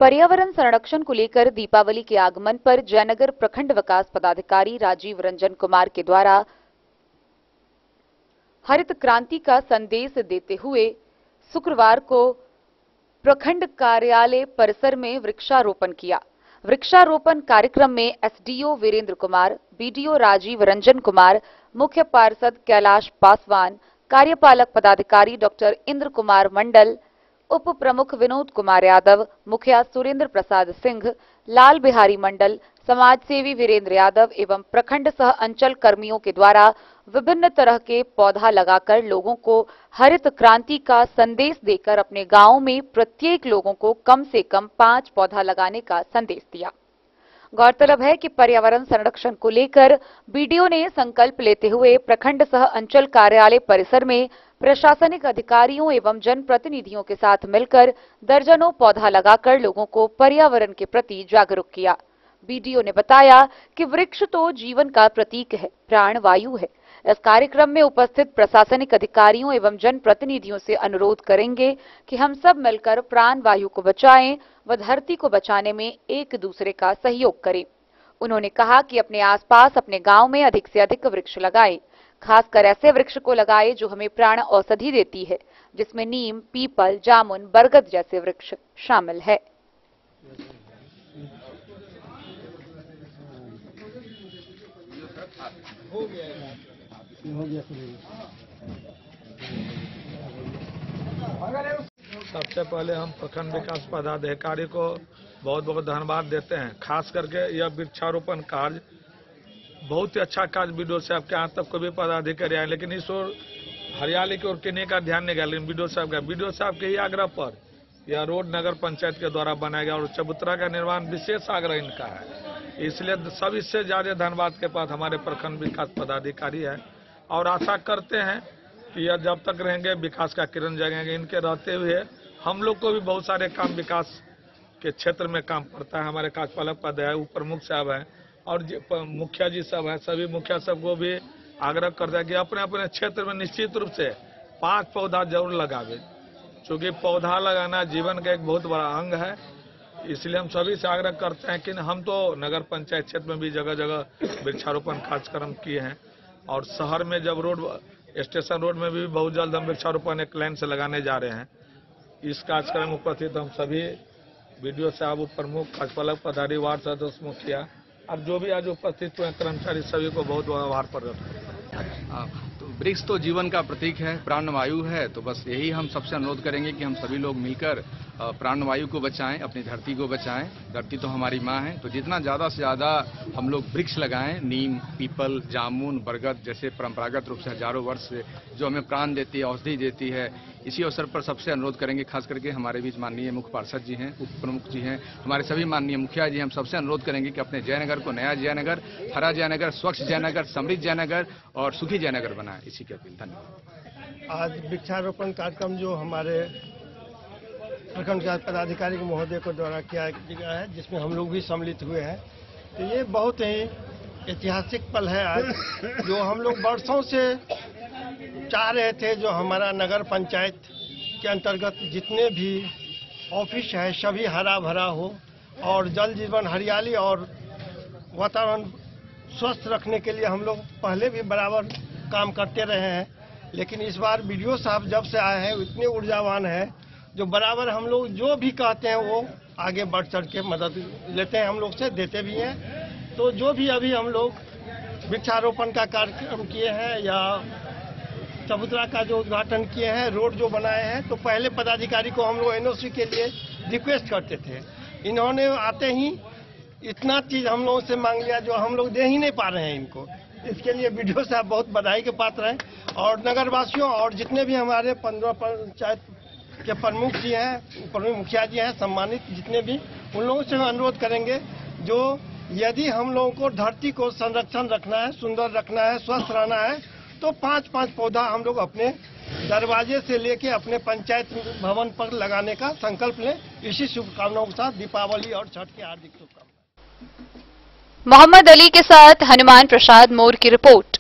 Speaker 1: पर्यावरण संरक्षण को लेकर दीपावली के आगमन पर जयनगर प्रखंड विकास पदाधिकारी राजीव रंजन कुमार के द्वारा हरित क्रांति का संदेश देते हुए शुक्रवार को प्रखंड कार्यालय परिसर में वृक्षारोपण किया। वृक्षारोपण कार्यक्रम में एसडीओ वीरेंद्र कुमार, बीडीओ राजीव रंजन कुमार, मुख्य पार्षद कैलाश पासवान, कार्यपालक पदाधिकारी डॉक्टर इंद्र कुमार मंडल, उप प्रमुख विनोद कुमार यादव, मुखिया सुरेंद्र प्रसाद सिंह, लाल बिहारी मंडल, समाज सेवी वीरेंद्र यादव एवं प्रखंड सह अंचल कर्मियों के द्वारा विभिन्न तरह के पौधा लगाकर लोगों को हरित क्रांति का संदेश देकर अपने गांव में प्रत्येक लोगों को कम से कम 5 पौधा लगाने का संदेश दिया। गौरतलब है कि पर्यावरण संरक्षण को लेकर बीडीओ ने संकल्प लेते हुए प्रखंड सह अंचल कार्यालय परिसर में प्रशासनिक अधिकारियों एवं जनप्रतिनिधियों के साथ मिलकर दर्जनों पौधा लगाकर लोगों को पर्यावरण के प्रति जागरूक किया। बीडीओ ने बताया कि वृक्ष तो जीवन का प्रतीक है, प्राण वायु है। इस कार्यक्रम में उपस्थित प्रशासनिक अधिकारियों एवं जनप्रतिनिधियों से अनुरोध करेंगे कि हम सब मिलकर प्राण वायु को बचाएं व धरती को बचाने में एक दूसरे का सहयोग करें। उन्होंने कहा कि अपने आसपास, अपने गांव में अधिक से अधिक वृक्ष लगाएं, खासकर ऐसे वृक्ष को लगाएं जो हमें प्राण औषधि देती है, जिसमें नीम, पीपल, जामुन, बरगद जैसे वृक्ष शामिल है।
Speaker 10: सबसे पहले हम प्रखंड विकास पदाधिकारी को बहुत बहुत धन्यवाद देते हैं। खास करके यह वृक्षारोपण कार्य बहुत ही अच्छा कार्य बीडीओ साहब के यहाँ तक कोई भी पदाधिकारी आए, लेकिन इस ओर हरियाली की ओर किन्हीं का ध्यान नहीं गया, लेकिन बीडीओ साहब के ही आग्रह पर यह रोड नगर पंचायत के द्वारा बनाया गया और चबूतरा का निर्माण विशेष आग्रह इनका है। इसलिए सब इससे ज्यादा धन्यवाद के पास हमारे प्रखंड विकास पदाधिकारी है और आशा करते हैं कि यह जब तक रहेंगे विकास का किरण जगेंगे। इनके रहते हुए हम लोग को भी बहुत सारे काम विकास के क्षेत्र में काम पड़ता है। हमारे कार्यपालक पद है, उप प्रमुख साहब है और मुखिया जी सब है, सभी मुखिया सबको भी आग्रह करता है कि अपने अपने क्षेत्र में निश्चित रूप से 5 पौधा जरूर लगावे, क्योंकि पौधा लगाना जीवन का एक बहुत बड़ा अंग है। इसलिए हम सभी से आग्रह करते हैं कि हम तो नगर पंचायत क्षेत्र में भी जगह जगह वृक्षारोपण कार्यक्रम किए हैं और शहर में जब रोड स्टेशन रोड में भी बहुत जल्द हम वृक्षारोपण एक लाइन से लगाने जा रहे हैं। इस कार्यक्रम में उपस्थित हम सभी बीडीओ साहब, उप प्रमुख, कार्यपालक पदाधिकारी, वार्ड सदस्य, मुखिया और जो भी आज उपस्थित हुए कर्मचारी सभी को बहुत बहुत आभार प्रकट करते हैं।
Speaker 11: तो वृक्ष तो जीवन का प्रतीक है, प्राणवायु है, तो बस यही हम सबसे अनुरोध करेंगे कि हम सभी लोग मिलकर प्राणवायु को बचाएं, अपनी धरती को बचाएं। धरती तो हमारी माँ है, तो जितना ज़्यादा से ज़्यादा हम लोग वृक्ष लगाएं, नीम, पीपल, जामुन, बरगद जैसे परंपरागत रूप से हजारों वर्ष से जो हमें प्राण देती है, औषधि देती है। इसी अवसर पर सबसे अनुरोध करेंगे, खास करके हमारे बीच माननीय मुख्य पार्षद जी हैं, उप प्रमुख जी हैं, हमारे सभी माननीय मुखिया जी, हम सबसे अनुरोध करेंगे कि अपने जयनगर को नया जयनगर, हरा जयनगर, स्वच्छ जयनगर, समृद्ध जयनगर और सुखी जयनगर बनाएं। इसी की अपील। धन्यवाद।
Speaker 12: आज वृक्षारोपण कार्यक्रम जो हमारे प्रखंड विकास पदाधिकारी महोदय को द्वारा किया गया है, जिसमें हम लोग भी सम्मिलित हुए हैं, तो ये बहुत ही ऐतिहासिक पल है आज, जो हम लोग वर्षों से चाह रहे थे। जो हमारा नगर पंचायत के अंतर्गत जितने भी ऑफिस है सभी हरा भरा हो और जल जीवन, हरियाली और वातावरण स्वस्थ रखने के लिए हम लोग पहले भी बराबर काम करते रहे हैं। लेकिन इस बार बीडीओ साहब जब से आए हैं इतने ऊर्जावान हैं, जो बराबर हम लोग जो भी कहते हैं वो आगे बढ़ चढ़ के मदद लेते हैं, हम लोग से देते भी हैं। तो जो भी अभी हम लोग वृक्षारोपण का कार्यक्रम किए हैं या चबूतरा का जो उद्घाटन किए हैं, रोड जो बनाए हैं, तो पहले पदाधिकारी को हम लोग एनओसी के लिए रिक्वेस्ट करते थे। इन्होंने आते ही इतना चीज हम लोगों से मांग लिया जो हम लोग दे ही नहीं पा रहे हैं इनको। इसके लिए बीडीओ साहब बहुत बधाई के पात्र हैं और नगरवासियों और जितने भी हमारे 15 पंचायत के प्रमुख जी हैं, प्रमुख मुखिया जी हैं, सम्मानित जितने भी, उन लोगों से हम अनुरोध करेंगे जो यदि हम लोगों को धरती को संरक्षण रखना है, सुंदर रखना है, स्वस्थ रहना है, तो 5-5 पौधा हम लोग अपने दरवाजे से लेके अपने पंचायत भवन पर लगाने का संकल्प लें। इसी शुभकामनाओं के साथ दीपावली और छठ की हार्दिक शुभकामनाएं।
Speaker 1: मोहम्मद अली के साथ हनुमान प्रसाद मोर की रिपोर्ट।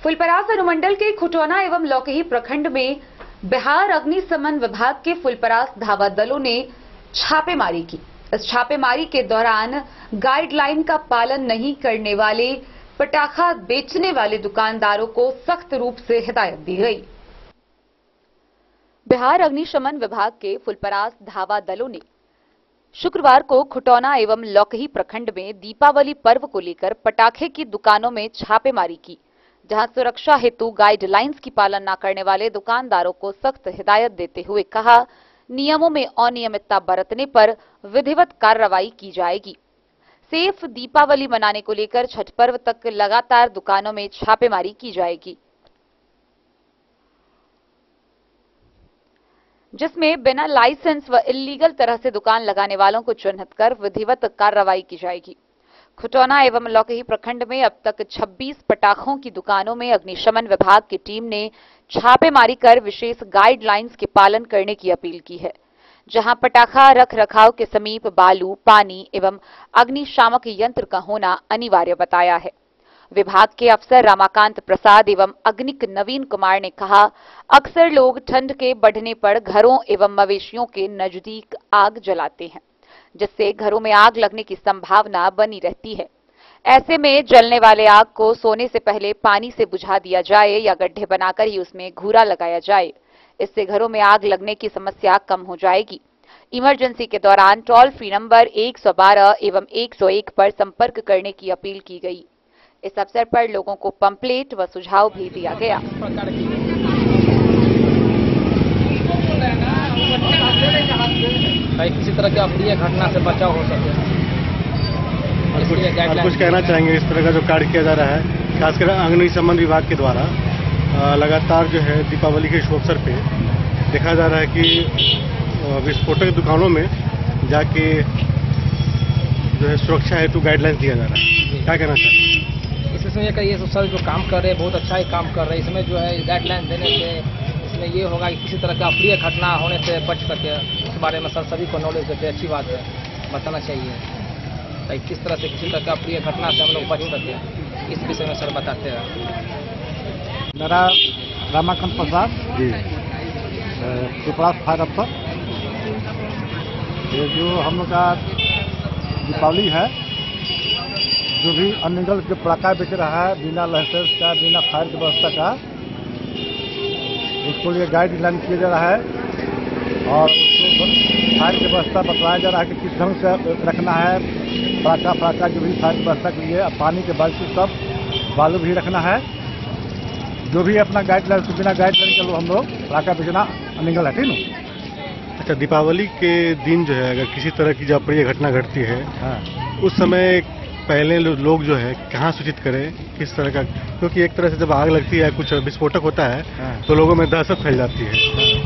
Speaker 1: फुलपरास अनुमंडल के खुटौना एवं लौकही प्रखंड में बिहार अग्निशमन विभाग के फुलपरास धावा दलों ने छापेमारी की। इस छापेमारी के दौरान गाइडलाइन का पालन नहीं करने वाले पटाखा बेचने वाले दुकानदारों को सख्त रूप से हिदायत दी गई। बिहार अग्निशमन विभाग के फुलपरास धावा दलों ने शुक्रवार को खुटौना एवं लौकही प्रखंड में दीपावली पर्व को लेकर पटाखे की दुकानों में छापेमारी की, जहां सुरक्षा हेतु गाइडलाइंस की पालन न करने वाले दुकानदारों को सख्त हिदायत देते हुए कहा, नियमों में अनियमितता बरतने पर विधिवत कार्रवाई की जाएगी। सेफ दीपावली मनाने को लेकर छठ पर्व तक लगातार दुकानों में छापेमारी की जाएगी, जिसमें बिना लाइसेंस व इल्लीगल तरह से दुकान लगाने वालों को चिन्हित कर विधिवत कार्रवाई की जाएगी। खुटौना एवं लौकही प्रखंड में अब तक 26 पटाखों की दुकानों में अग्निशमन विभाग की टीम ने छापेमारी कर विशेष गाइडलाइंस के पालन करने की अपील की है, जहां पटाखा रख रखाव के समीप बालू, पानी एवं अग्निशामक यंत्र का होना अनिवार्य बताया है। विभाग के अफसर रामाकांत प्रसाद एवं अग्निक नवीन कुमार ने कहा, अक्सर लोग ठंड के बढ़ने पर घरों एवं मवेशियों के नजदीक आग जलाते हैं, जिससे घरों में आग लगने की संभावना बनी रहती है। ऐसे में जलने वाले आग को सोने से पहले पानी से बुझा दिया जाए या गड्ढे बनाकर ही उसमें घूरा लगाया जाए। इससे घरों में आग लगने की समस्या कम हो जाएगी। इमरजेंसी के दौरान टोल फ्री नंबर 112 एवं 101 पर संपर्क करने की अपील की गई। इस अवसर पर लोगों को पंपलेट व सुझाव भी दिया गया।
Speaker 13: किसी तरह की अप्रिय घटना से बचाव हो सके।
Speaker 14: कुछ कहना चाहेंगे इस तरह का जो कार्य किया जा रहा है, खासकर अग्निशमन विभाग के द्वारा? लगातार जो है दीपावली के शुभ अवसर पे देखा जा रहा है कि विस्फोटक दुकानों में जाके जो है सुरक्षा हेतु गाइडलाइंस दिया जा रहा है। क्या कहना चाहते हैं?
Speaker 13: इसमें ये सर जो काम कर रहे हैं बहुत अच्छा ही काम कर रहे हैं। इसमें जो है गाइडलाइन देने से इसमें ये होगा कि किसी तरह का अप्रिय घटना होने से बच सके। इस बारे में सर सभी को नॉलेज देते अच्छी बात है, बताना चाहिए ताकि किस तरह से किसी तरह का अप्रिय घटना से हम लोग बच सके, इस विषय में सर बताते हैं।
Speaker 15: मेरा रामाकांत प्रसाद जी, सुपरास फायर अफसर। ये जो हम लोग का दीपावली है, जो भी अनलीगल जो पटाखा बेच रहा है बिना लाइसेंस का, बिना फायर की व्यवस्था का, उसको लिए गाइडलाइन किया जा रहा है और उसको फायर की व्यवस्था बताया जा रहा है कि किस ढंग से रखना है। पटाखा जो भी फायर की व्यवस्था के लिए पानी के बाल्टी सब बालू भी रखना है। जो भी अपना गाइडलाइन से बिना गाइडलाइन के लोग हम लोग पटाखा बेचना अनलीगल है। ठीक ना?
Speaker 14: अच्छा, दीपावली के दिन जो है अगर किसी तरह की जो अप्रिय घटना घटती है, उस समय पहले लोग जो है कहाँ सूचित करें, किस तरह का? क्योंकि एक तरह से जब आग लगती है, कुछ विस्फोटक होता है, तो लोगों में दहशत फैल जाती है।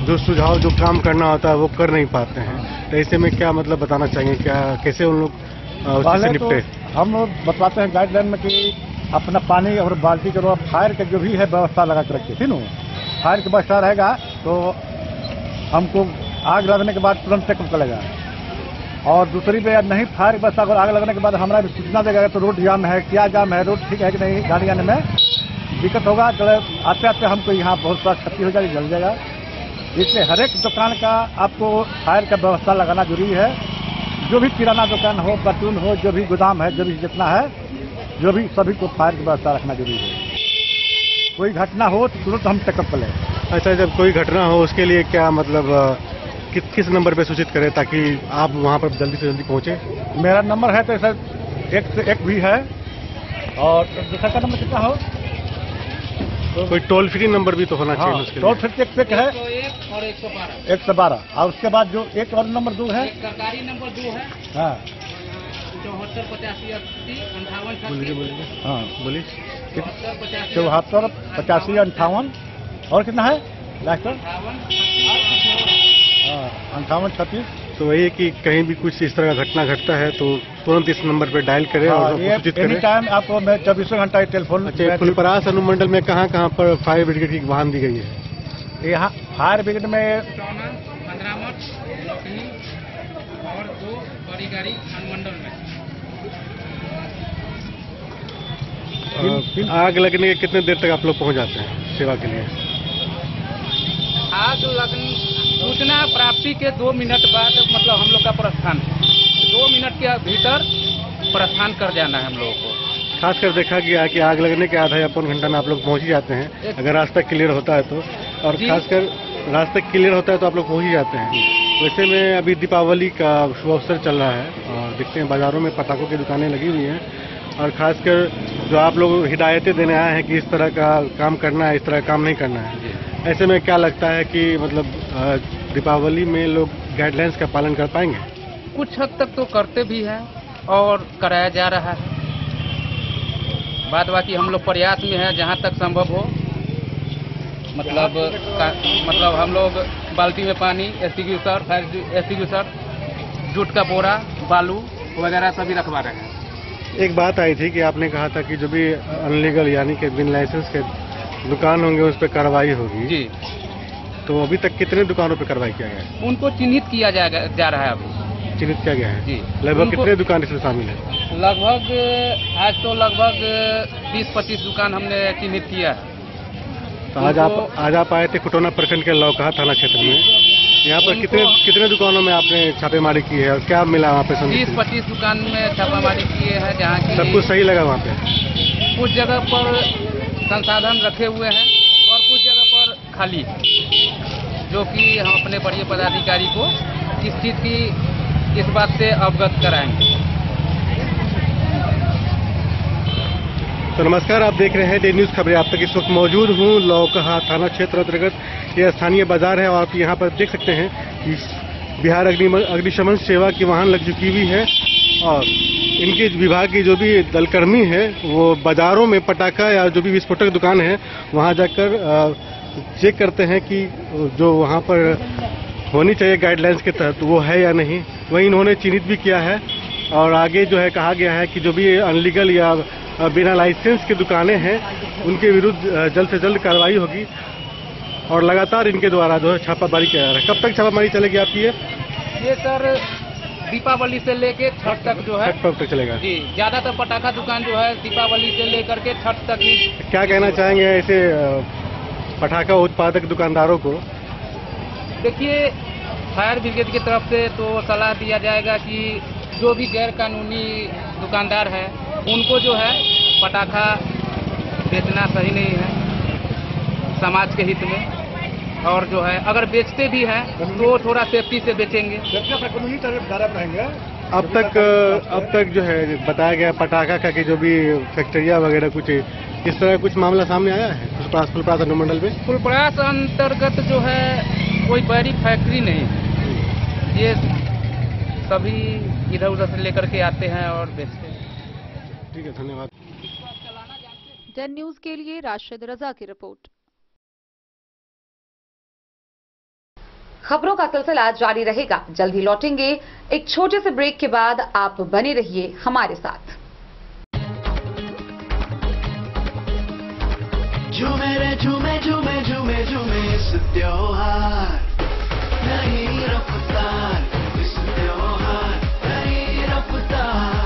Speaker 14: जो सुझाव जो काम करना होता है वो कर नहीं पाते हैं। तो ऐसे में क्या मतलब बताना चाहिए, क्या कैसे उन लोग उससे निपटे?
Speaker 15: हम लोग बताते हैं गाइडलाइन में कि अपना पानी और बाल्टी करो, फायर का जो भी है व्यवस्था लगा के रखिए। ठीक ना? फायर की व्यवस्था रहेगा तो हमको आग लगने के बाद तुरंत चेकअप करेगा। और दूसरी पे नहीं फायर की व्यवस्था, अगर आग लगने के बाद हमारा सूचना देगा तो रोड जाम है, क्या जाम है, रोड ठीक है कि नहीं, गाड़ी आने में दिक्कत होगा। आते आते हमको यहाँ बहुत सारा क्षति हो जाएगी, जल जाएगा। इसलिए हर एक दुकान का आपको फायर का व्यवस्था लगाना जरूरी है। जो भी किराना दुकान हो, परचून हो, जो भी गोदाम है, जो भी जितना है, जो भी सभी को फायर की व्यवस्था रखना जरूरी है। कोई घटना हो तो तुरंत हम चेकअप करें।
Speaker 14: अच्छा, जब कोई घटना हो उसके लिए क्या मतलब किस नंबर पे सूचित करें ताकि आप वहाँ पर जल्दी से जल्दी पहुँचे?
Speaker 15: मेरा नंबर है तो सर 1 से 1 भी है, और दूसरा का नंबर कितना हो?
Speaker 14: कोई टोल फ्री नंबर भी तो होना चाहिए उसके लिए।
Speaker 15: टोल फ्री एक है
Speaker 13: 101 और 112।
Speaker 15: 112 और उसके बाद जो एक और नंबर 2 है,
Speaker 13: सरकारी नंबर 2 है।
Speaker 15: हाँ,
Speaker 13: 74 85 80 58।
Speaker 14: बोलिए। हाँ बोलिए।
Speaker 15: 74 85 58 और कितना है लास्ट? 58 36।
Speaker 14: तो वही है कि कहीं भी कुछ इस तरह का घटना घटता है तो तुरंत इस नंबर पे डायल करें और सूचित करें।
Speaker 15: एनी टाइम आपको मैं 24 घंटा टेलीफोन।
Speaker 14: अच्छा, फुलपरास अनुमंडल में कहाँ पर फायर ब्रिगेड की वाहन दी गई है?
Speaker 15: यहाँ फायर ब्रिगेड में
Speaker 13: 15 और 2 बड़ी गाड़ी अनुमंडल में।
Speaker 14: आग लगने के कितने देर तक आप लोग पहुँच जाते हैं सेवा के लिए?
Speaker 13: आग लगने सूचना प्राप्ति के 2 मिनट बाद मतलब हम लोग का प्रस्थान 2 मिनट के भीतर प्रस्थान कर जाना है हम लोगों को।
Speaker 14: खासकर देखा गया कि आग लगने के आधा या पौन घंटा में आप लोग पहुंच ही जाते हैं अगर रास्ता क्लियर होता है तो, और खासकर रास्ता क्लियर होता है तो आप लोग पहुंच ही जाते हैं। वैसे में अभी दीपावली का शुभ अवसर चल रहा है और देखते हैं बाजारों में पटाखों की दुकानें लगी हुई हैं, और खासकर जो आप लोग हिदायतें देने आए हैं कि इस तरह का काम करना है, इस तरह का काम नहीं करना है। ऐसे में क्या लगता है कि मतलब दीपावली में लोग गाइडलाइंस का पालन कर पाएंगे?
Speaker 13: कुछ हद तक तो करते भी हैं और कराया जा रहा है। बाद बाकी हम लोग प्रयास में हैं जहां तक संभव हो। मतलब हम लोग बाल्टी में पानी, एक्सटिंग्विशर, फायर एक्सटिंग्विशर, जूट का बोरा, बालू वगैरह सभी रखवा रहे हैं।
Speaker 14: एक बात आई थी कि आपने कहा था कि जो भी अनलीगल यानी कि बिन लाइसेंस के दुकान होंगे उस पर कार्रवाई होगी जी। तो अभी तक कितने दुकानों पर कार्रवाई किया गया है?
Speaker 13: उनको चिन्हित किया जा रहा है। अभी
Speaker 14: चिन्हित किया गया है
Speaker 13: जी।
Speaker 14: लगभग कितने दुकान इसमें शामिल है?
Speaker 13: लगभग आज तो लगभग 20-25 दुकान हमने चिन्हित किया है।
Speaker 14: तो आज आप आए थे खुटौना प्रखंड के लौकहा थाना क्षेत्र में। यहाँ पर कितने दुकानों में आपने छापेमारी की है और क्या मिला वहाँ पे?
Speaker 13: 20-25 दुकान में छापेमारी किए हैं जहाँ की
Speaker 14: सब कुछ सही लगा वहाँ पे?
Speaker 13: कुछ जगह पर संसाधन रखे हुए हैं और कुछ जगह पर खाली, जो कि हम अपने बड़े पदाधिकारी को इस चीज की इस बात से अवगत कराएंगे।
Speaker 14: तो नमस्कार, आप देख रहे हैं डे न्यूज खबरें। आप तक इस वक्त मौजूद हूँ लौकहा थाना क्षेत्र अंतर्गत। यह स्थानीय बाजार है और आप यहाँ पर देख सकते हैं कि बिहार अग्निशमन सेवा की वाहन लग चुकी हुई है और इनके विभाग की जो भी दलकर्मी है वो बाजारों में पटाखा या जो भी विस्फोटक दुकान है वहां जाकर चेक करते हैं कि जो वहां पर होनी चाहिए गाइडलाइंस के तहत वो है या नहीं। वहीं इन्होंने चिन्हित भी किया है और आगे जो है कहा गया है कि जो भी अनलीगल या बिना लाइसेंस की दुकानें हैं उनके विरुद्ध जल्द से जल्द कार्रवाई होगी और लगातार इनके द्वारा जो है छापामारी किया जा रहा है। कब तक छापामारी चलेगी आपकी? ये
Speaker 13: सर दीपावली से लेके छठ तक जो है
Speaker 14: कब तक चलेगा
Speaker 13: जी। ज्यादातर पटाखा दुकान जो है दीपावली से लेकर के छठ तक ही।
Speaker 14: क्या कहना चाहेंगे ऐसे पटाखा उत्पादक दुकानदारों को?
Speaker 13: देखिए, फायर ब्रिगेड की तरफ से तो सलाह दिया जाएगा कि जो भी गैर कानूनी दुकानदार है उनको जो है पटाखा बेचना सही नहीं है समाज के हित में, और जो है अगर बेचते भी हैं तो थोड़ा सेफ्टी से बेचेंगे।
Speaker 14: अब तक जो है बताया गया पटाखा का कि जो भी फैक्ट्रिया वगैरह कुछ इस तरह कुछ मामला सामने आया है फुलपरास अनुमंडल में?
Speaker 13: फुलपरास अंतर्गत जो है कोई बड़ी फैक्ट्री नहीं है, ये सभी इधर उधर से लेकर के आते हैं और बेचते हैं।
Speaker 14: ठीक है, धन्यवाद।
Speaker 1: डन न्यूज के लिए राशिद रजा की रिपोर्ट। खबरों का सिलसिला जारी रहेगा, जल्द ही लौटेंगे एक छोटे से ब्रेक के बाद। आप बने रहिए हमारे साथ।
Speaker 2: झूमे रे झूमे झूमे झूमे झूमे इस त्योहार नई रफ्तार, इस त्योहार नई रफ्तार।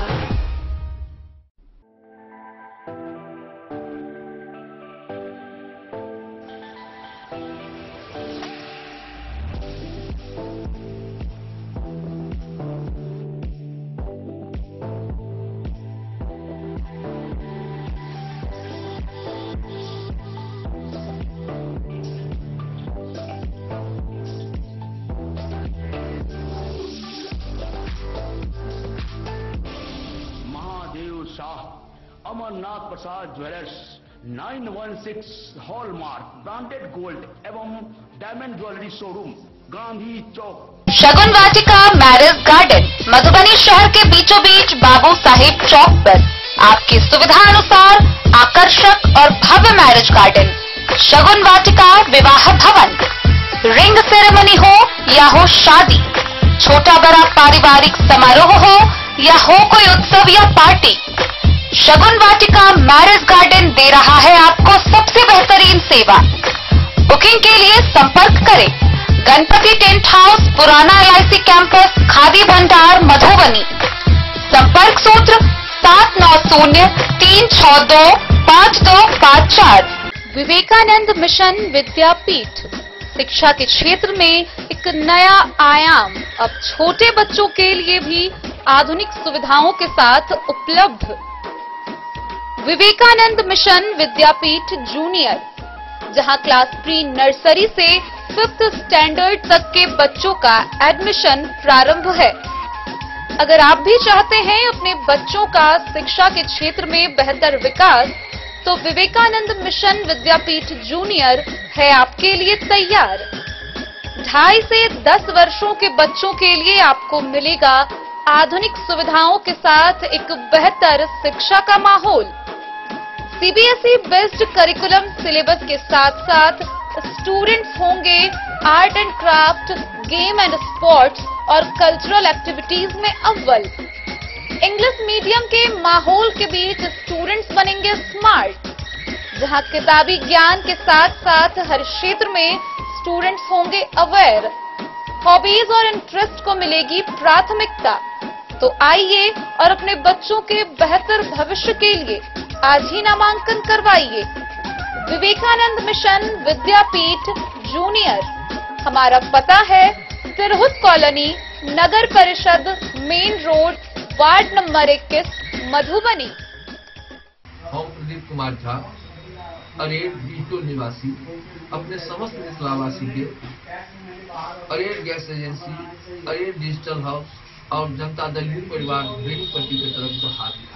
Speaker 16: अमरनाथ प्रसाद ज्वेलर्स 916 हॉलमार्क ब्रांडेड गोल्ड एवं डायमंड ज्वेलरी शोरूम, गांधी चौक।
Speaker 1: शगुन वाटिका मैरिज गार्डन मधुबनी शहर के बीचों बीच बाबू साहेब चौक पर आपकी सुविधा अनुसार आकर्षक और भव्य मैरिज गार्डन। शगुन वाटिका विवाह भवन, रिंग सेरेमनी हो या हो शादी, छोटा बड़ा पारिवारिक समारोह हो या हो कोई उत्सव या पार्टी, शगुन वाटिका मैरिज गार्डन दे रहा है आपको सबसे बेहतरीन सेवा। बुकिंग के लिए संपर्क करें गणपति टेंट हाउस, पुराना LIC कैंपस, खादी भंडार, मधुबनी। संपर्क सूत्र 7903625254। विवेकानंद मिशन विद्यापीठ शिक्षा के क्षेत्र में एक नया आयाम अब छोटे बच्चों के लिए भी आधुनिक सुविधाओं के साथ उपलब्ध। विवेकानंद मिशन विद्यापीठ जूनियर, जहां क्लास प्री नर्सरी से 5th स्टैंडर्ड तक के बच्चों का एडमिशन प्रारंभ है। अगर आप भी चाहते हैं अपने बच्चों का शिक्षा के क्षेत्र में बेहतर विकास, तो विवेकानंद मिशन विद्यापीठ जूनियर है आपके लिए तैयार। 2.5 से 10 वर्षों के बच्चों के लिए आपको मिलेगा आधुनिक सुविधाओं के साथ एक बेहतर शिक्षा का माहौल। CBSE बेस्ड करिकुलम सिलेबस के साथ साथ स्टूडेंट्स होंगे art and craft, game and sports और कल्चरल एक्टिविटीज में अव्वल। इंग्लिश मीडियम के माहौल के बीच स्टूडेंट्स बनेंगे स्मार्ट, जहां किताबी ज्ञान के साथ साथ हर क्षेत्र में स्टूडेंट्स होंगे अवेयर। हॉबीज और इंटरेस्ट को मिलेगी प्राथमिकता। तो आइए और अपने बच्चों के बेहतर भविष्य के लिए आज ही नामांकन करवाइए। विवेकानंद मिशन विद्यापीठ जूनियर, हमारा पता है तिरहुत कॉलोनी, नगर परिषद, main road, ward number 21, Madhubani.
Speaker 17: हम प्रदीप कुमार झा, अरेर बीटो निवासी, अपने समस्त मिथिलावासी के अरेर गैस एजेंसी, अरेर डिजिटल हाउस और जनता दल यूथ परिवार बेनीपट्टी की तरफ से हार्दिक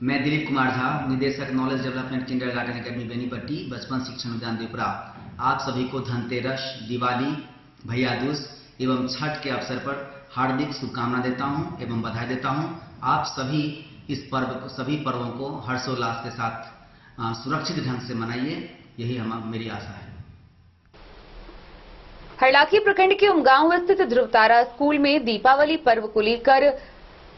Speaker 18: मैं दिलीप कुमार झा, निदेशक knowledge development kindergarten academy Benipatti, बचपन शिक्षण उद्यान देवपुरा, आप सभी को धनतेरस, दिवाली, भैया दूज एवं छठ के अवसर पर हार्दिक शुभकामना देता हूं एवं बधाई देता हूं। आप सभी सभी पर्वों को हर्षोल्लास के साथ सुरक्षित ढंग से मनाइए, यही मेरी आशा है।
Speaker 1: हरलाखी प्रखंड के उमगांव स्थित ध्रुवतारा स्कूल में दीपावली पर्व को लेकर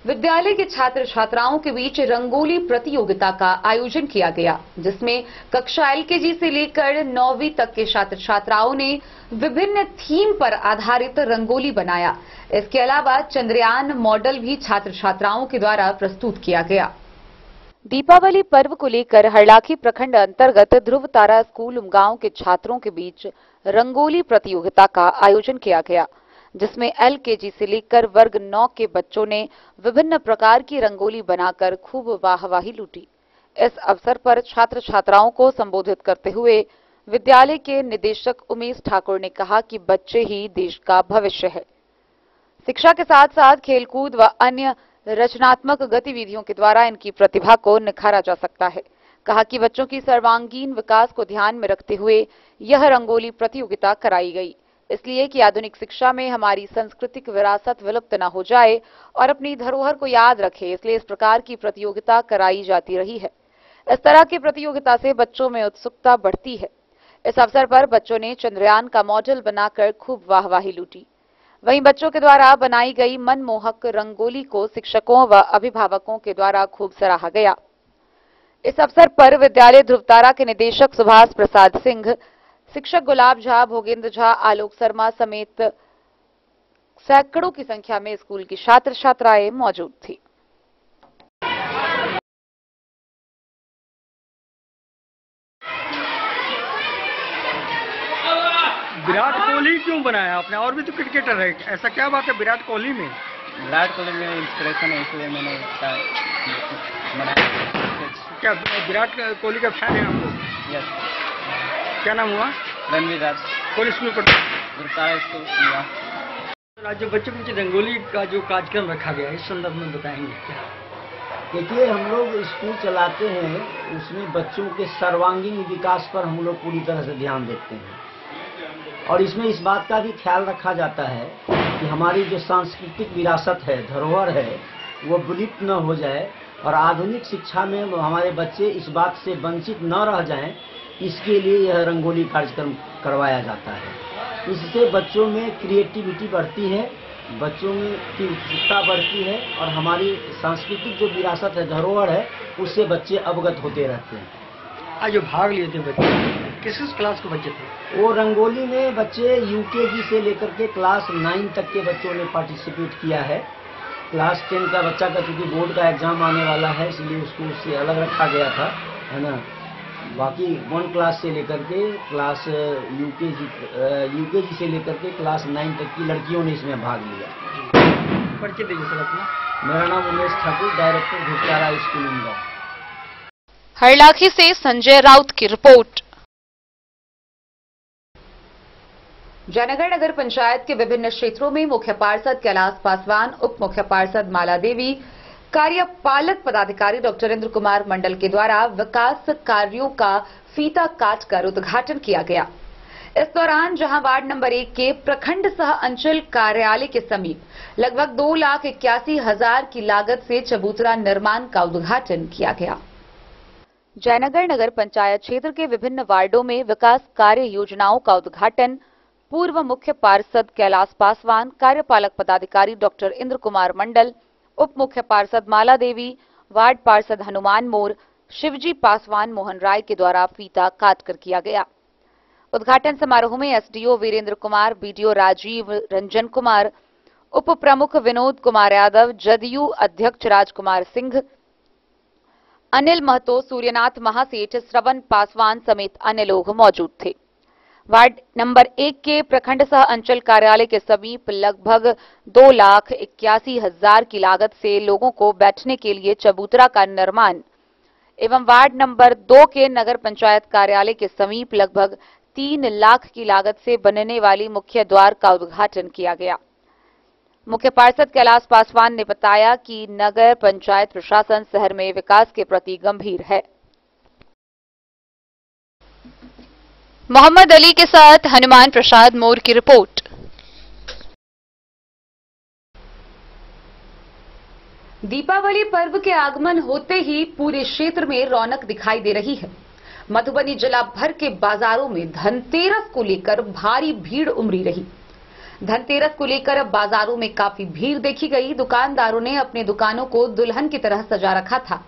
Speaker 1: विद्यालय के छात्र छात्राओं के बीच रंगोली प्रतियोगिता का आयोजन किया गया, जिसमें कक्षा एलकेजी से लेकर 9वीं तक के छात्र छात्राओं ने विभिन्न थीम पर आधारित रंगोली बनाया। इसके अलावा चंद्रयान मॉडल भी छात्र छात्राओं के द्वारा प्रस्तुत किया गया। दीपावली पर्व को लेकर हरलाखी प्रखंड अंतर्गत ध्रुवतारा स्कूल उमगांव के छात्रों के बीच रंगोली प्रतियोगिता का आयोजन किया गया, जिसमें एलकेजी से लेकर वर्ग 9 के बच्चों ने विभिन्न प्रकार की रंगोली बनाकर खूब वाहवाही लूटी। इस अवसर पर छात्र छात्राओं को संबोधित करते हुए विद्यालय के निदेशक उमेश ठाकुर ने कहा कि बच्चे ही देश का भविष्य है। शिक्षा के साथ साथ खेलकूद व अन्य रचनात्मक गतिविधियों के द्वारा इनकी प्रतिभा को निखारा जा सकता है। कहा कि बच्चों की सर्वांगीण विकास को ध्यान में रखते हुए यह रंगोली प्रतियोगिता कराई गई, इसलिए कि आधुनिक शिक्षा में हमारी सांस्कृतिक विरासत विलुप्त न हो जाए और अपनी धरोहर को याद रखे, इसलिए इस प्रकार की प्रतियोगिता कराई जाती रही है। इस तरह की प्रतियोगिता से बच्चों में उत्सुकता बढ़ती है। इस अवसर पर बच्चों ने चंद्रयान का मॉडल बनाकर खूब वाहवाही लूटी। वहीं बच्चों के द्वारा बनाई गई मनमोहक रंगोली को शिक्षकों व अभिभावकों के द्वारा खूब सराहा गया। इस अवसर पर विद्यालय ध्रुवतारा के निदेशक सुभाष प्रसाद सिंह, शिक्षक गुलाब झा, भोगेंद्र झा, आलोक शर्मा समेत सैकड़ों की संख्या में स्कूल की छात्र छात्राएं मौजूद थी।
Speaker 19: विराट कोहली क्यों बनाया आपने? और भी तो क्रिकेटर है, ऐसा क्या बात है विराट कोहली में?
Speaker 20: विराट कोहली में इंस्पिरेशन है, इसलिए मैंने बनाया।
Speaker 19: क्या विराट कोहली का फैन है आप लोग?
Speaker 20: यस।
Speaker 19: क्या नाम हुआ?
Speaker 20: रणवीर राज।
Speaker 19: कौन स्कूल पढ़ते?
Speaker 20: ध्रुवतारा स्कूल।
Speaker 19: आज जो बच्चों के बीच रंगोली का जो कार्यक्रम रखा गया है, इस संदर्भ में बताएंगे क्या?
Speaker 21: देखिए, हम लोग स्कूल चलाते हैं, उसमें बच्चों के सर्वांगीण विकास पर हम लोग पूरी तरह से ध्यान देते हैं और इसमें इस बात का भी ख्याल रखा जाता है कि हमारी जो सांस्कृतिक विरासत है, धरोहर है, वो विलुप्त न हो जाए और आधुनिक शिक्षा में हमारे बच्चे इस बात से वंचित न रह जाएं, इसके लिए यह रंगोली कार्यक्रम करवाया जाता है। इससे बच्चों में क्रिएटिविटी बढ़ती है, बच्चों में की उत्सुकता बढ़ती है और हमारी सांस्कृतिक जो विरासत है, धरोहर है, उससे बच्चे अवगत होते रहते हैं।
Speaker 19: आज जो भाग लिए थे बच्चे, किस क्लास के बच्चे थे?
Speaker 21: वो रंगोली में बच्चे यूकेजी से लेकर के क्लास 9 तक के बच्चों ने पार्टिसिपेट किया है। क्लास 10 का बच्चा का चूंकि बोर्ड का एग्जाम आने वाला है, इसलिए उसको उससे अलग रखा गया था, है ना। बाकी 1 क्लास से लेकर के क्लास यूकेजी से लेकर के क्लास 9 तक की लड़कियों ने इसमें भाग लिया।
Speaker 19: परिचय दीजिए सर अपना।
Speaker 21: मेरा नाम उमेश ठाकुर, डायरेक्टर ध्रुवतारा स्कूल उमगांव।
Speaker 1: हरलाखी से संजय राउत की रिपोर्ट। जयनगर नगर पंचायत के विभिन्न क्षेत्रों में मुख्य पार्षद कैलाश पासवान, उप मुख्य पार्षद माला देवी, कार्यपालक पदाधिकारी डॉक्टर इंद्र कुमार मंडल के द्वारा विकास कार्यों का फीता काटकर उद्घाटन किया गया। इस दौरान जहां वार्ड नंबर 1 के प्रखंड सह अंचल कार्यालय के समीप लगभग 2,81,000 की लागत से चबूतरा निर्माण का उद्घाटन किया गया। जयनगर नगर पंचायत क्षेत्र के विभिन्न वार्डों में विकास कार्य योजनाओं का उद्घाटन पूर्व मुख्य पार्षद कैलाश पासवान, कार्यपालक पदाधिकारी डॉक्टर इंद्र कुमार मंडल, उप मुख्य पार्षद माला देवी, वार्ड पार्षद हनुमान मोर, शिवजी पासवान, मोहन राय के द्वारा फीता काटकर किया गया। उद्घाटन समारोह में एसडीओ वीरेंद्र कुमार, बीडीओ राजीव रंजन कुमार, उप प्रमुख विनोद कुमार यादव, जदयू अध्यक्ष राजकुमार सिंह, अनिल महतो, सूर्यनाथ महासेठ, श्रवण पासवान समेत अन्य लोग मौजूद थे। वार्ड नंबर 1 के प्रखंड सह अंचल कार्यालय के समीप लगभग 2,81,000 की लागत से लोगों को बैठने के लिए चबूतरा का निर्माण एवं वार्ड नंबर 2 के नगर पंचायत कार्यालय के समीप लगभग 3 लाख की लागत से बनने वाली मुख्य द्वार का उद्घाटन किया गया। मुख्य पार्षद कैलाश पासवान ने बताया कि नगर पंचायत प्रशासन शहर में विकास के प्रति गंभीर है। मोहम्मद अली के साथ हनुमान प्रसाद मोर की रिपोर्ट। दीपावली पर्व के आगमन होते ही पूरे क्षेत्र में रौनक दिखाई दे रही है। मधुबनी जिला भर के बाजारों में धनतेरस को लेकर भारी भीड़ उमड़ी रही। धनतेरस को लेकर अब बाजारों में काफी भीड़ देखी गई। दुकानदारों ने अपने दुकानों को दुल्हन की तरह सजा रखा था।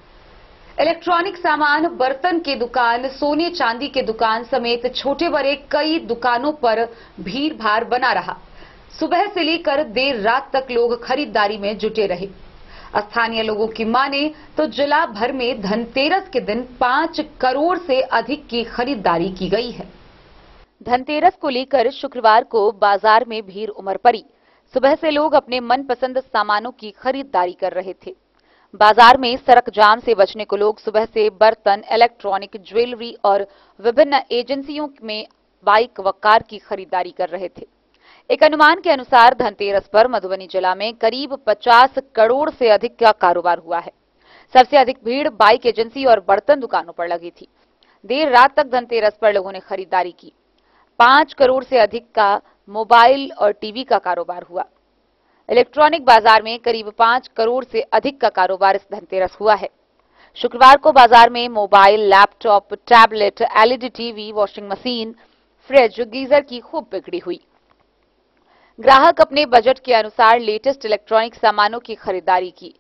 Speaker 1: इलेक्ट्रॉनिक सामान, बर्तन की दुकान, सोने चांदी की दुकान समेत छोटे बड़े कई दुकानों पर भीड़ भाड़ बना रहा। सुबह से लेकर देर रात तक लोग खरीदारी में जुटे रहे। स्थानीय लोगों की माने तो जिला भर में धनतेरस के दिन 5 करोड़ से अधिक की खरीदारी की गई है। धनतेरस को लेकर शुक्रवार को बाजार में भीड़ उमड़ पड़ी। सुबह से लोग अपने मनपसंद सामानों की खरीदारी कर रहे थे। बाजार में सड़क जाम से बचने को लोग सुबह से बर्तन, इलेक्ट्रॉनिक, ज्वेलरी और विभिन्न एजेंसियों में बाइक व कार की खरीदारी कर रहे थे। एक अनुमान के अनुसार धनतेरस पर मधुबनी जिला में करीब 50 करोड़ से अधिक का कारोबार हुआ है। सबसे अधिक भीड़ बाइक एजेंसी और बर्तन दुकानों पर लगी थी। देर रात तक धनतेरस पर लोगों ने खरीदारी की। 5 करोड़ से अधिक का मोबाइल और टीवी का कारोबार हुआ। इलेक्ट्रॉनिक बाजार में करीब 5 करोड़ से अधिक का कारोबार इस धनतेरस हुआ है। शुक्रवार को बाजार में mobile, laptop, tablet, LED TV, washing machine, fridge, geyser की खूब बिक्री हुई। ग्राहक अपने बजट के अनुसार लेटेस्ट इलेक्ट्रॉनिक सामानों की खरीदारी की।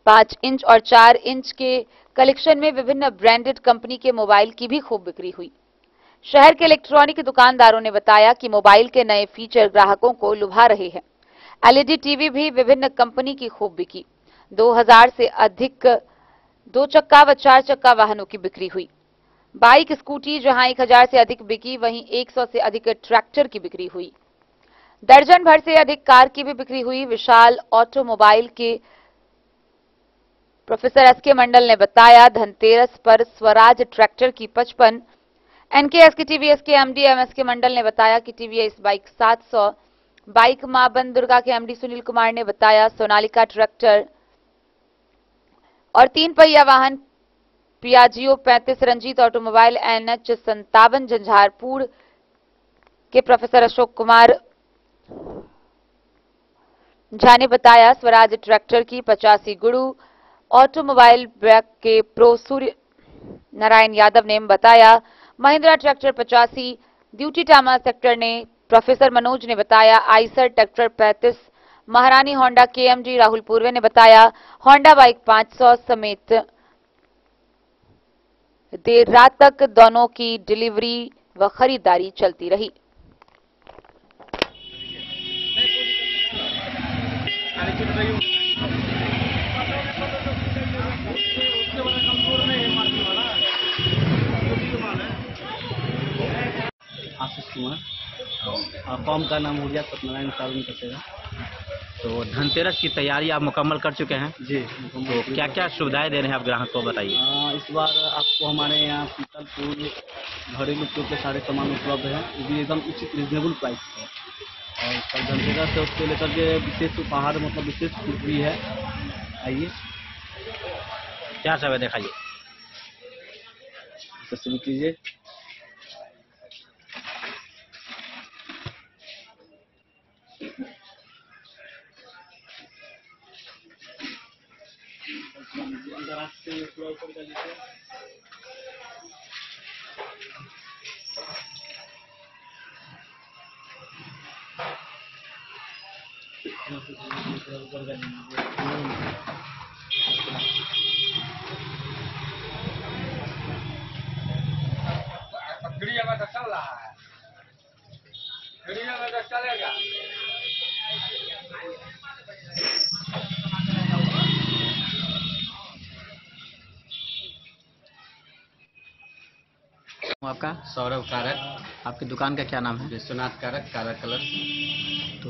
Speaker 1: 5 इंच और 4 इंच के कलेक्शन में विभिन्न ब्रांडेड कंपनी के मोबाइल की भी खूब बिक्री हुई। शहर के इलेक्ट्रॉनिक दुकानदारों ने बताया कि मोबाइल के नए फीचर ग्राहकों को लुभा रहे हैं। एलईडी टीवी भी विभिन्न कंपनी की खूब बिकी। 2000 से अधिक 2 चक्का व 4 चक्का वाहनों की बिक्री हुई। बाइक, स्कूटी जहां 1000 से अधिक बिकी, वहीं 100 से अधिक ट्रैक्टर की बिक्री हुई। दर्जन भर से अधिक कार की भी बिक्री हुई। विशाल ऑटोमोबाइल के प्रोफेसर एसके मंडल ने बताया, धनतेरस पर स्वराज ट्रैक्टर की 55, एनकेएस की टीवीएस के एमडी एमएस के मंडल ने बताया कि टीवीएस बाइक 700, बाइक मां बन दुर्गा के एमडी सुनील कुमार ने बताया, सोनालिका ट्रैक्टर और 3 पहिया वाहन Piaggio 35, Ranjit automobile NH 57 Jhanjharpur के प्रोफेसर अशोक कुमार झा ने बताया, स्वराज ट्रैक्टर की 85 गुरु ऑटोमोबाइल ब्रैक के प्रो सूर्य नारायण यादव ने बताया, महिंद्रा ट्रैक्टर 85, ड्यूटी टामा सेक्टर ने प्रोफेसर मनोज ने बताया, आइसर ट्रैक्टर 35, महारानी होंडा केएमजी राहुल पूर्वे ने बताया, होंडा बाइक 500 समेत देर रात तक दोनों की डिलीवरी व खरीदारी चलती रही।
Speaker 3: आशीष कुमार, फॉर्म का नाम ऊर्जा सत्यनारायण सावन कसेगा।
Speaker 22: तो धनतेरस की तैयारी आप मुकम्मल कर चुके हैं
Speaker 3: जी।
Speaker 22: तो क्या क्या सुविधाएं दे रहे हैं आप ग्राहक को, बताइए।
Speaker 3: इस बार आपको हमारे यहाँ पीतल, फूल, घरेलू उपयोग के सारे सामान उपलब्ध हैं, वो भी एकदम उचित रिजनेबल प्राइस है। और कल धनतेरस से उसको लेकर के विशेष उपहार, मतलब विशेष छूट भी है। आइए,
Speaker 22: क्या सब है दिखाइए।
Speaker 3: शुरू कीजिए।
Speaker 10: चिड़िया में तो चल रहा है, चिड़िया में तो चलेगा।
Speaker 22: आपका
Speaker 23: सौरभ कारक।
Speaker 22: आपकी दुकान का क्या नाम है?
Speaker 23: विश्वनाथ कारक, कारक कलर।
Speaker 22: तो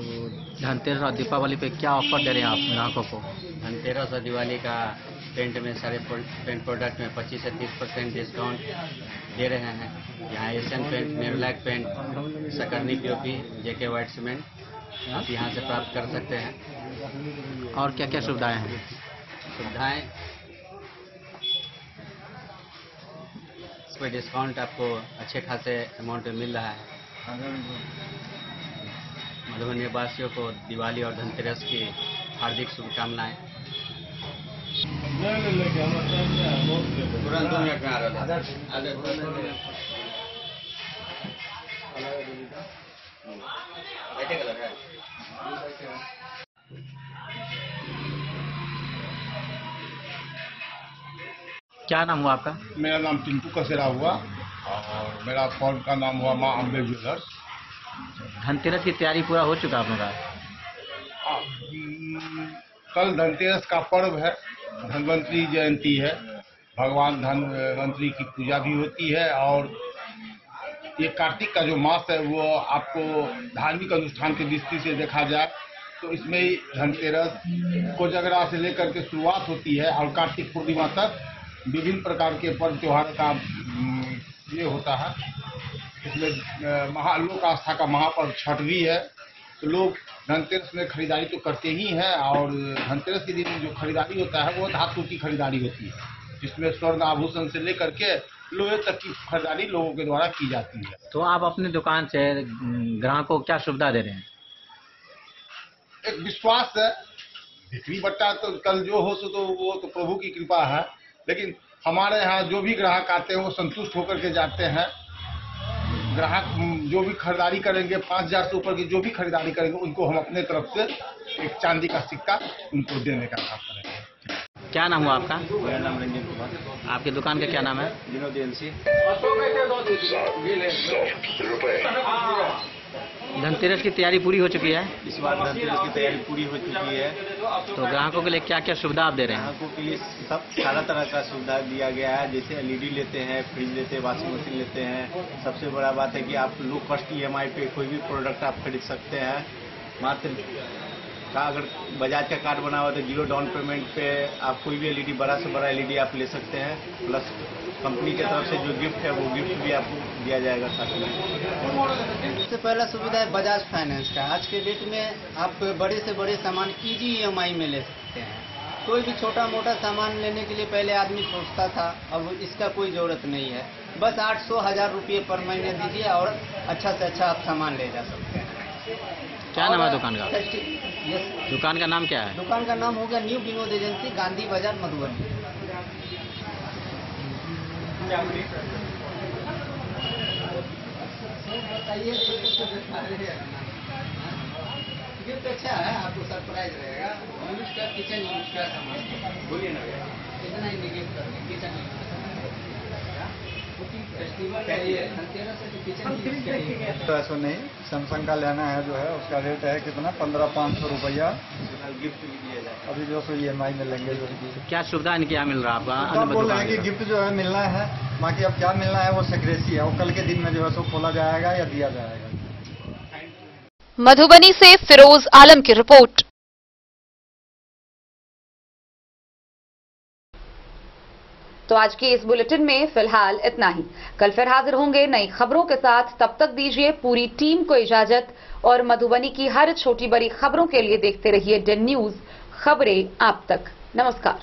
Speaker 22: धनतेरस और दीपावली पे क्या ऑफर दे रहे हैं आप ग्राहकों को?
Speaker 23: धनतेरस और दिवाली का पेंट में सारे पेंट प्रोडक्ट में 25 से 30% डिस्काउंट दे रहे हैं। यहाँ एशियन पेंट, नेरोलैक पेंट, सकरनी पीओपी, जेके व्हाइट सीमेंट आप यहाँ से प्राप्त कर सकते हैं।
Speaker 22: और क्या क्या सुविधाएं हैं?
Speaker 23: सुविधाएं इस पर डिस्काउंट आपको अच्छे खासे अमाउंट में मिल रहा है। मधुबनी वासियों को दिवाली और धनतेरस की हार्दिक शुभकामनाएं। तुरंत 2 मिनट में आ रहा है।
Speaker 22: क्या नाम हुआ आपका?
Speaker 4: मेरा नाम टिंकू कसेरा हुआ और मेरा फॉर्म का नाम हुआ माँ अम्बे ज्वेलर्स।
Speaker 22: धनतेरस की तैयारी पूरा हो चुका आप लोग का?
Speaker 4: कल धनतेरस का पर्व है, धन्वंतरी जयंती है, भगवान धन्वंतरी की पूजा भी होती है और ये कार्तिक का जो मास है वो आपको धार्मिक अनुष्ठान की दृष्टि से देखा जाए तो इसमें धनतेरस कोजगरा से लेकर के शुरुआत होती है और कार्तिक पूर्णिमा तक विभिन्न प्रकार के पर्व त्योहार का ये होता है। इसमें लोक आस्था का महापर्व छठ भी है, तो लोग धनतेरस में खरीदारी तो करते ही हैं और धनतेरस के दिन जो खरीदारी होता है वो धातु की खरीदारी होती है, जिसमें स्वर्ण आभूषण से लेकर के लोहे तक की खरीदारी लोगों के द्वारा की जाती है।
Speaker 22: तो आप अपनी दुकान से ग्राहकों को क्या सुविधा दे रहे हैं?
Speaker 4: एक विश्वास है, बिक्री बट्टा तो कल जो हो सो तो वो तो प्रभु की कृपा है, लेकिन हमारे यहाँ जो भी ग्राहक आते हैं वो संतुष्ट होकर के जाते हैं। ग्राहक जो भी खरीदारी करेंगे 5000 से ऊपर की जो भी खरीदारी करेंगे उनको हम अपने तरफ से एक चांदी का सिक्का उनको देने का काम करेंगे।
Speaker 22: क्या नाम हुआ आपका?
Speaker 23: मेरा नाम रंजन कुमार।
Speaker 22: आपकी दुकान का क्या नाम है?
Speaker 23: विनोद एजेंसी।
Speaker 22: धनतेरस की तैयारी पूरी हो चुकी है?
Speaker 23: इस बार धनतेरस की तैयारी पूरी हो चुकी है।
Speaker 22: तो ग्राहकों के लिए क्या क्या सुविधा आप दे रहे हैं?
Speaker 23: ग्राहकों के लिए सारा तरह का सुविधा दिया गया है, जैसे एलईडी लेते हैं, फ्रिज लेते हैं, वॉशिंग मशीन लेते हैं। सबसे बड़ा बात है कि आप लो कॉस्ट ईएमआई पे कोई भी प्रोडक्ट आप खरीद सकते हैं। मात्र का अगर बजाज का कार्ड बना हुआ तो 0 डाउन पेमेंट पे आप कोई भी एलईडी बड़ा से बड़ा एलईडी आप ले सकते हैं, प्लस कंपनी की तरफ से जो गिफ्ट है वो गिफ्ट भी आपको दिया जाएगा साथ में।
Speaker 5: सबसे पहला सुविधा है बजाज फाइनेंस का। आज के डेट में आप बड़े से बड़े सामान इजी ईएमआई में ले सकते हैं। कोई भी छोटा मोटा सामान लेने के लिए पहले आदमी सोचता था, अब इसका कोई जरूरत नहीं है। बस 800-1000 रुपये पर महीने दीजिए और अच्छा से अच्छा आप सामान ले जा सकते हैं।
Speaker 22: क्या नाम है दुकान का? दुकान का नाम क्या है?
Speaker 5: दुकान का नाम हो गया न्यू विनोद एजेंसी, गांधी बाजार, मधुबनी। गिफ्ट अच्छा है, आपको सरप्राइज रहेगा। यूज का किचन यूज का सामान बोलिए ना भैया, इतना ही गिफ्ट करेंगे किचन
Speaker 15: तो ऐसा नहीं, सैमसंग का लेना है जो है उसका रेट है कितना 1500 रुपया
Speaker 23: गिफ्ट भी दिया जाएगा।
Speaker 15: अभी जो सो EMI में लेंगे जो
Speaker 22: क्या सुविधा इनके यहाँ मिल रहा है आपका?
Speaker 15: बोल रहे हैं कि गिफ्ट जो है मिलना है, बाकी अब क्या मिलना है वो सिक्रेसी है, वो कल के दिन में जो है सो खोला जाएगा या दिया जाएगा।
Speaker 1: मधुबनी से फिरोज आलम की रिपोर्ट। तो आज के इस बुलेटिन में फिलहाल इतना ही। कल फिर हाजिर होंगे नई खबरों के साथ। तब तक दीजिए पूरी टीम को इजाजत और मधुबनी की हर छोटी बड़ी खबरों के लिए देखते रहिए डेन न्यूज, खबरें आप तक। नमस्कार।